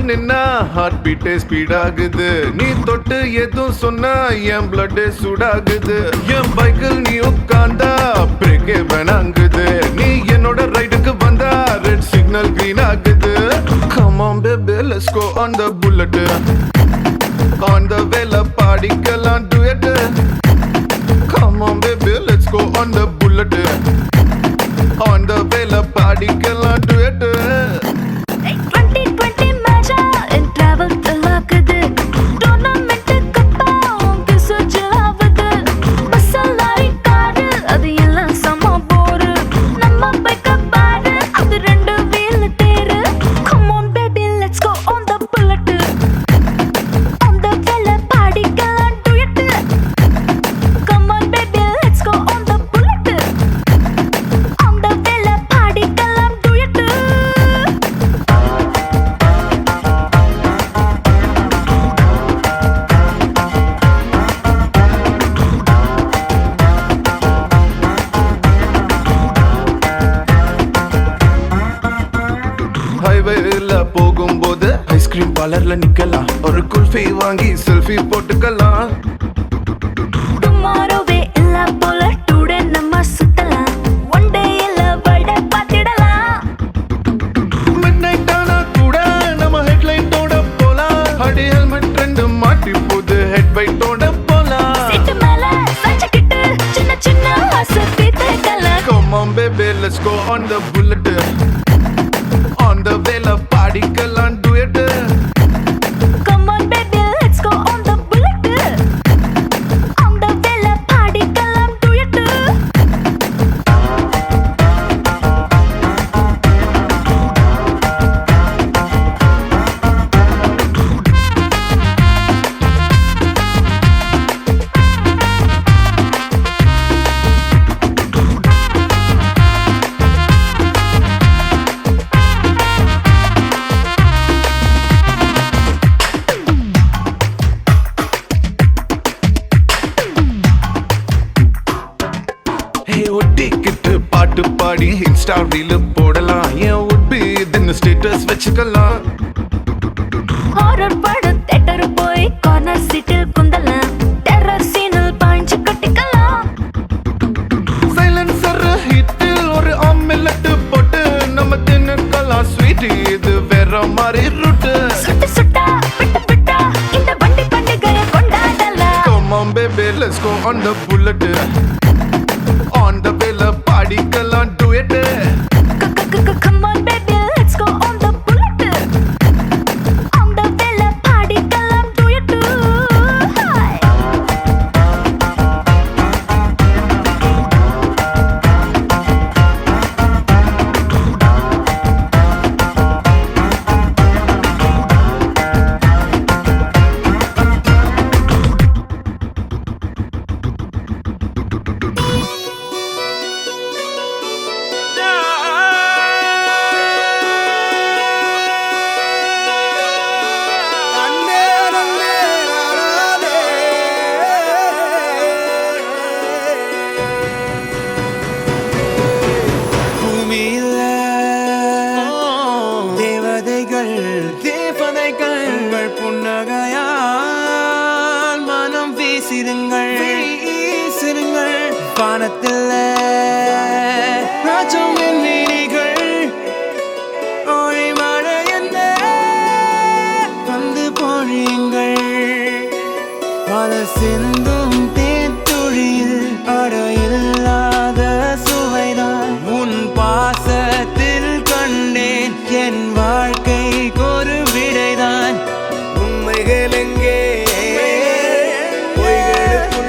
[SPEAKER 8] நின்னா ஹார்ட் பீட்டே ஸ்பீட் ஆகுது. நீ தொட்டு எதுவும் சொன்னா என் பிளட் சூடாகுது. என் பைக்கில் நீ உட்கார்ந்தா பிரேக்கே வேணாங்குது. நீ என்னோட ரைடுக்கு வந்தா ரெட் சிக்னல் கிரீன் ஆகுது. Come on baby let's go on the bullet. On the way la பாடிக்கலாம் duet. Come on baby let's go on the bullet. On the way la பாடிக்கலாம் duet.
[SPEAKER 1] 2020 மேஜா என் டிராவல் தலாக்குது. டோர்னமெண்ட் கப்பா உங்க சுஜலாவது. பஸ்ஸலாரி காரு அது எல்லாம் சம போரு. நம்ம பைக்க பாரு அது ரெண்டு வீல் தேரு. Come on baby let's go on the bullet. On the way பாடிக்கலாம் duet. Come on baby let's go on the bullet. On the way பாடிக்கலாம் duet.
[SPEAKER 8] ஹைவேல போகும்போது ஐஸ்கிரீம் பார்லர்ல நிக்கலாம். ஒரு குல்ஃபி வாங்கி செல்ஃபி போட்டுக்கலாம்.
[SPEAKER 1] டுமாரோவே இல்ல போல டுடே நம்ம சுத்தலாம். ஒன் டே இல்ல வட பாத்திடலாம்.
[SPEAKER 8] மிட்நைட் ஆனா கூட நம்ம ஹெட்லைட்டோட போலாம். அடி ஹெல்மெட் ரெண்டு மாட்டி போது ஹெட் பைட்டோட போலாம்.
[SPEAKER 1] சீட்டு மேல சாஞ்சிக்கிட்டு சின்ன சின்ன ஆசை தீர்த்துக்கலாம்.
[SPEAKER 8] Come on baby let's go on the bullet. On the way la பாடிக்கலாம் duet.
[SPEAKER 1] Come on baby let's go on the bullet. On the way பாடிக்கலாம் duet.
[SPEAKER 8] Hey ஒட்டிக்கிட்டு பாட்டு பாடி இன்ஸ்டா ரீல் போடலாம். என் உட்பி இதுன்னு ஸ்டேட்டஸ் வச்சுக்கலாம்.
[SPEAKER 1] ஹாரர் படம் தியேட்டர் போய் கார்னர் சீட்டில் குந்தலாம். டெரர் சீனில் பாய்ஞ்சு கட்டிக்கலாம்.
[SPEAKER 8] சைலன்சர் ஹிட்டில் ஒரு ஆம்லெட் போட்டு நம்ம தின்னுக்கலாம். ஸ்வீட் இது வேற மாதிரி ரூட்டு.
[SPEAKER 1] சுட்டு சுட்டா விட்டு விட்டா இந்த வண்டி பண்டிகையை கொண்டாடலாம்.
[SPEAKER 8] Come on baby let's go on the bullet. On the way la பாடிக்கலாம் duet.
[SPEAKER 1] Come on baby let's go on the bullet. On the way பாடிக்கலாம் duet. Hi.
[SPEAKER 6] பூமியில தேவதைகள் தேவதைகள் உங்கள் புன்னகையால் மனம் வீசிருங்கள் வீசிருங்கள். வானத்தில் ராஜம் எண்ணிகள் ஒளி மழை என்ன வந்து பொழியுங்கள். பல சிந்தும் தேத்துழியில் அடையில்லாத சுவைதான் உன் பாசத்தில் கண்டேன். என் வாழ்க்கைக்கு ஒரு விடைதான். உண்மைகள் எங்கே பொய்களுக்கு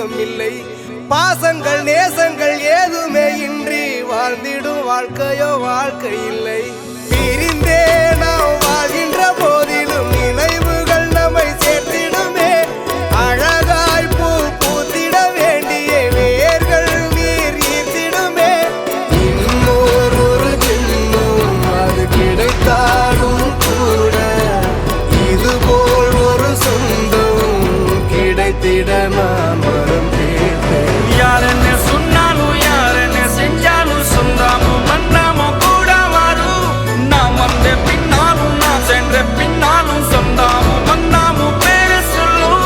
[SPEAKER 9] தெய்வம் இல்லை. பாசங்கள் நேசங்கள் ஏதுமே இன்றி வாழ்ந்திடும் வாழ்க்கையோ வாழ்க்கை இல்லை. பிரிந்தே நாம் வாழ்கின்ற போதிலும் நினைவுகள் நம்மை சேர்த்திடுமே. அழகாய் பூ பூத்திட வேண்டிய வேர்கள் நீர் ஈர்த்திடுமே. இன்னொரு ஜென்மம் அது கிடைத்தாலும் கூட இதுபோல் ஒரு சொந்தம் கிடைத்திட நான் வரம் கேட்டேன்.
[SPEAKER 10] யார் என்ன சொன்னாலும் யார் என்ன செஞ்சாலும் சொந்தாமும் மன்னாமும் கூட வரும். நாம் வந்த பின்னாலும் நான் சென்ற பின்னாலும் சொந்தாமும் மன்னாமும் பேரு சொல்லும்.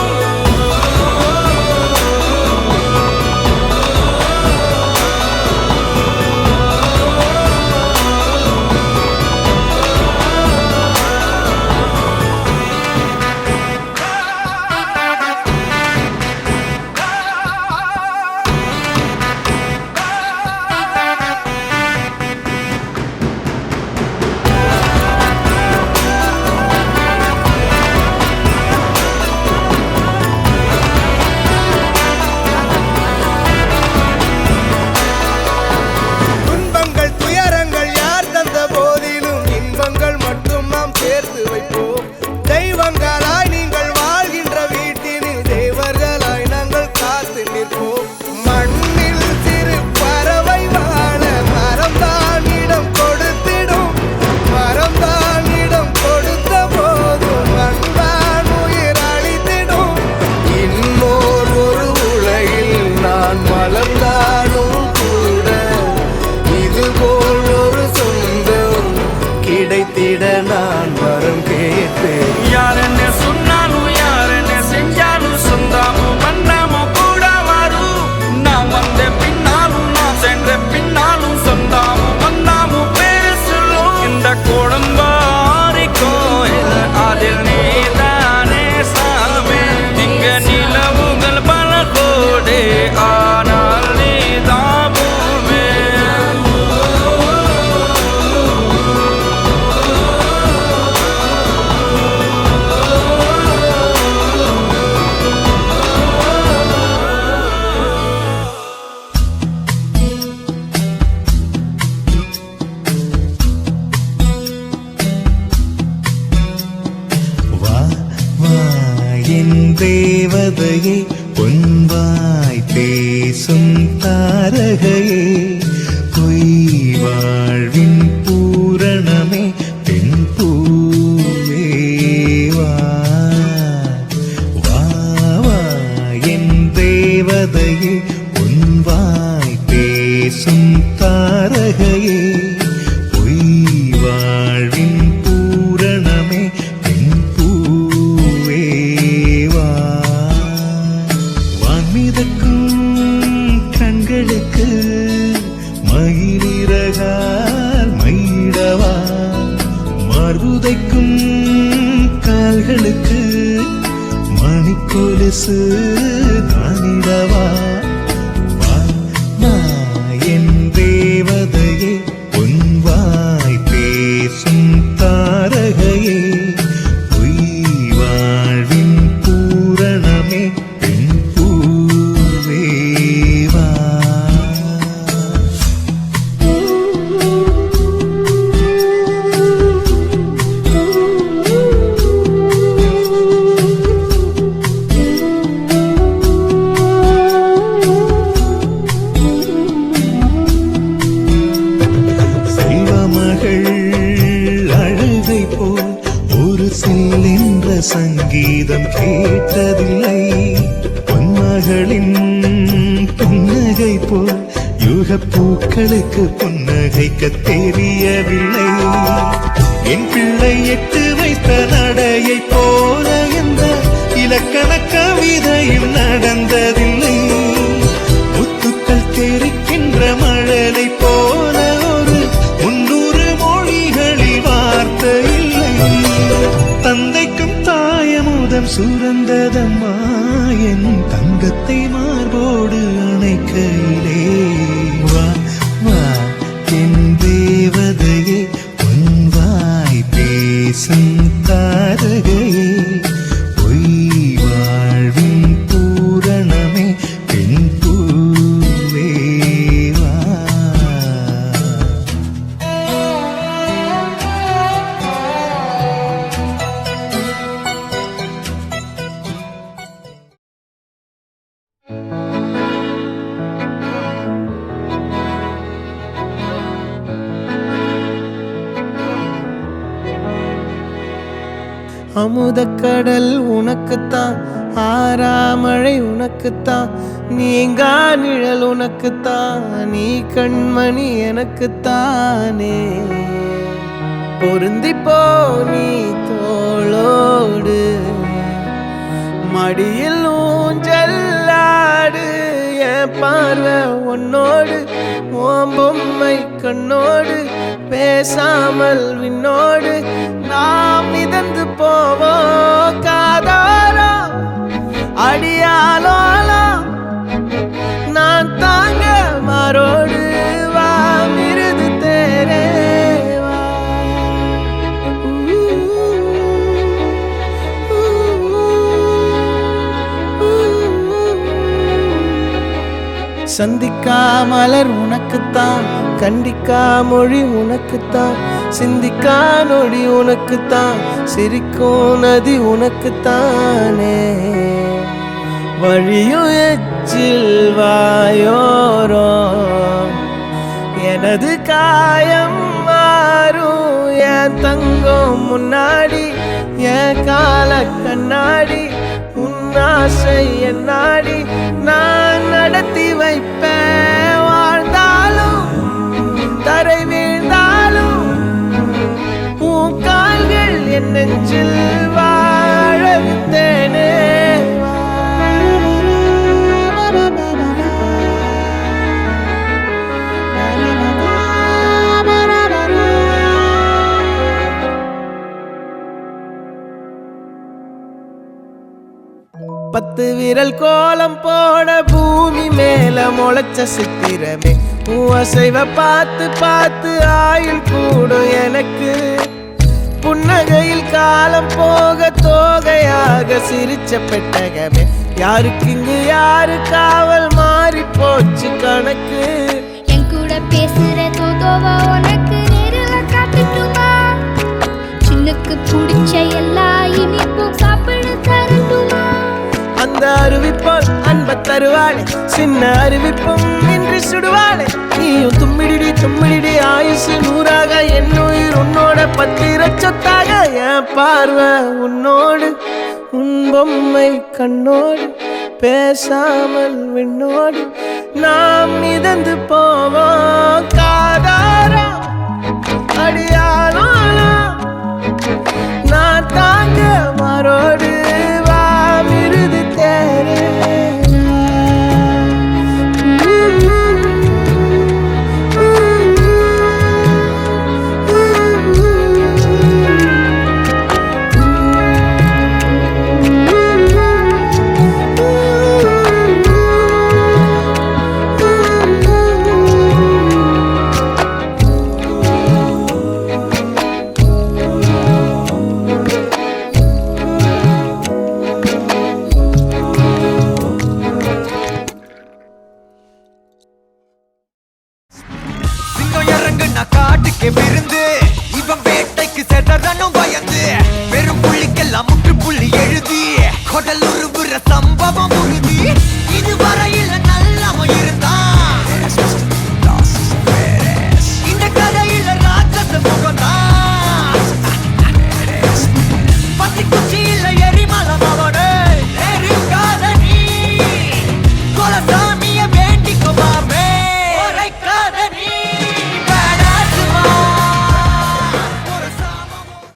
[SPEAKER 9] துன்பங்கள் துயரங்கள் யார் தந்த போதிலும் இன்பங்கள் மட்டும் நாம் சேர்த்து வைப்போம். தெய்வங்களாய் நீங்கள் வாழ்கின்ற வீட்டினில் தேவர்களாய் நாங்கள் காத்து நிற்போம். மண்ணில் சிறு பறவை வாழ மரம்தான் இடம் கொடுத்திடும். மரம்தான் இடம் கொடுத்த போதும் அன்பான் உயிர் அளித்திடும். இன்னொரு உலகில் நான் வளர்ந்தாலும் கூட இதுபோல் ஒரு சொந்தம் கிடைத்திட நான் வரம் கேட்பேன்.
[SPEAKER 10] யார் என்ன சொன்னாலும் யார் என்ன செஞ்சாலும் சொந்தாமும் மன்னாமும் கூட வரும். நாம் வந்த பின்னாலும் நான் சென்ற பின்னாலும் சொந்தாமும் மன்னாமும் பேரு சொல்லும். இந்த குடும்பாரி கோயில் அதில் நீதானே சாமி. இங்க நிலவுகள் பல கோடி ஆனால் நீதான் பூமி.
[SPEAKER 6] வா வா என் தேவதையே பொன்வாய் பேசும் தாரகையே பொய் வாழ்வின் பூரணமே பெண் பூவே வா வா வா என் தேவதையே பொன்வாய் பேசும் தாரகையே பொய் வாழ்வின் பூரணமே பெண் பூவே வா வான்மிதக்கும் கண்களுக்கு மயிலிறகால் மயிடவா மார்புதைக்கும் கால்களுக்கு மணிக்கொலுசு தானிடவா வா வா என் தேவதையே பொன்வாய் பேசும் தாரகையே பொய் வாழ்வின் பூரணமே பெண் பூவே வா. செல்வமகள் அழுகை போல் ஒரு செல்கின்ற சங்கீதம் கேட்டதில்லை. பொன்மகளின் புன்னகை போல் யுகப் பூக்களுக்கு புன்னகைக்க தெரியவில்லை. என் பிள்ளை எட்டு வைத்த நடையை போல எந்த இலக்கண கவிதையும் நடந்ததில்லை. முத்துக்கள் தெரிக்கின்ற மழலை போல ஒரு 300 மொழிகளில் வார்த்தை இல்லை. தந்தைக்கும் தாயமுதம் சுரந்ததம்மா என் தங்கத்தை மார்போடு அணைக்கையிலே. வா வா என் தேவதையே பொன்வாய் பேசும் தாரகையே பொய் வாழ்வின் பூரணமே
[SPEAKER 9] அமுதக்கடல் உனக்குத்தான், ஆறாமழை உனக்குத்தான், நீங்கா நிழல் உனக்குத்தான், நீ கண்மணி எனக்குத்தானே. பொருந்திப்போ நீ தோளோடு, மடியில் ஊஞ்சல்லாடு, என் பார்வை உன்னோடு, ஓம் பொம்மை கண்ணோடு, பேசாமல் விண்ணோடு நாம் மிதந்து போவோம் காதாரோ அடியாலோலோ, நான் தாங்க மாறோடு வா மிருது தேரே வா. சந்திக்கா மலர் உனக்குத்தான், கண்டிக்கா மொழி உனக்குத்தான், சிந்திக்கா நொடி உனக்குத்தான், சிரிக்கும் நதி உனக்குத்தானே. வழியும் எச்சில் வாயோரம் எனது காயம் மாறும், என் தங்கம் முன்னாடி என் கால கண்ணாடி, உன்னாசை என்னாடி நான் நடத்தி வைப்பேன். வாழ்ந்தாலும் தரை வீழ்ந்தாலும் உன் கால்கள் என் நெஞ்சில் வாழ விட்டேனே. பத்து விரல் கோலம் போட பூமி மேல முளைச்ச சித்திரமே, அசைவ பார்த்து பார்த்து ஆயுள் கூடும் எனக்கு. புன்னகையில் காலம் போக தோகையாக சிரிச்ச பெட்டகமே, யாருக்கு இங்கு யாரு காவல் மாறி போச்சு கணக்கு.
[SPEAKER 1] என் கூட பேசுற தோதோவா உனக்கு நேரில் காட்டுட்டுமா, சின்னுக்கு பிடிச்ச எல்லா இனிப்பும் சாப்பிட தரட்டுமா.
[SPEAKER 9] அந்த அறிவிப்போல் அன்ப தருவாளே, சின்ன அறிவிப்பும் இன்று சுடுவாளே. நீயும் தும்மிடி தும்மிடி ஆயுசு நூறாக, என் உயிர் உன்னோட பத்திர சொத்தாக. என் பார்வை உன்னோடு, உன் பொம்மை கண்ணோடு, பேசாமல் விண்ணோடு நாம் மிதந்து போவோம் காதாரா அடியானோலாம்.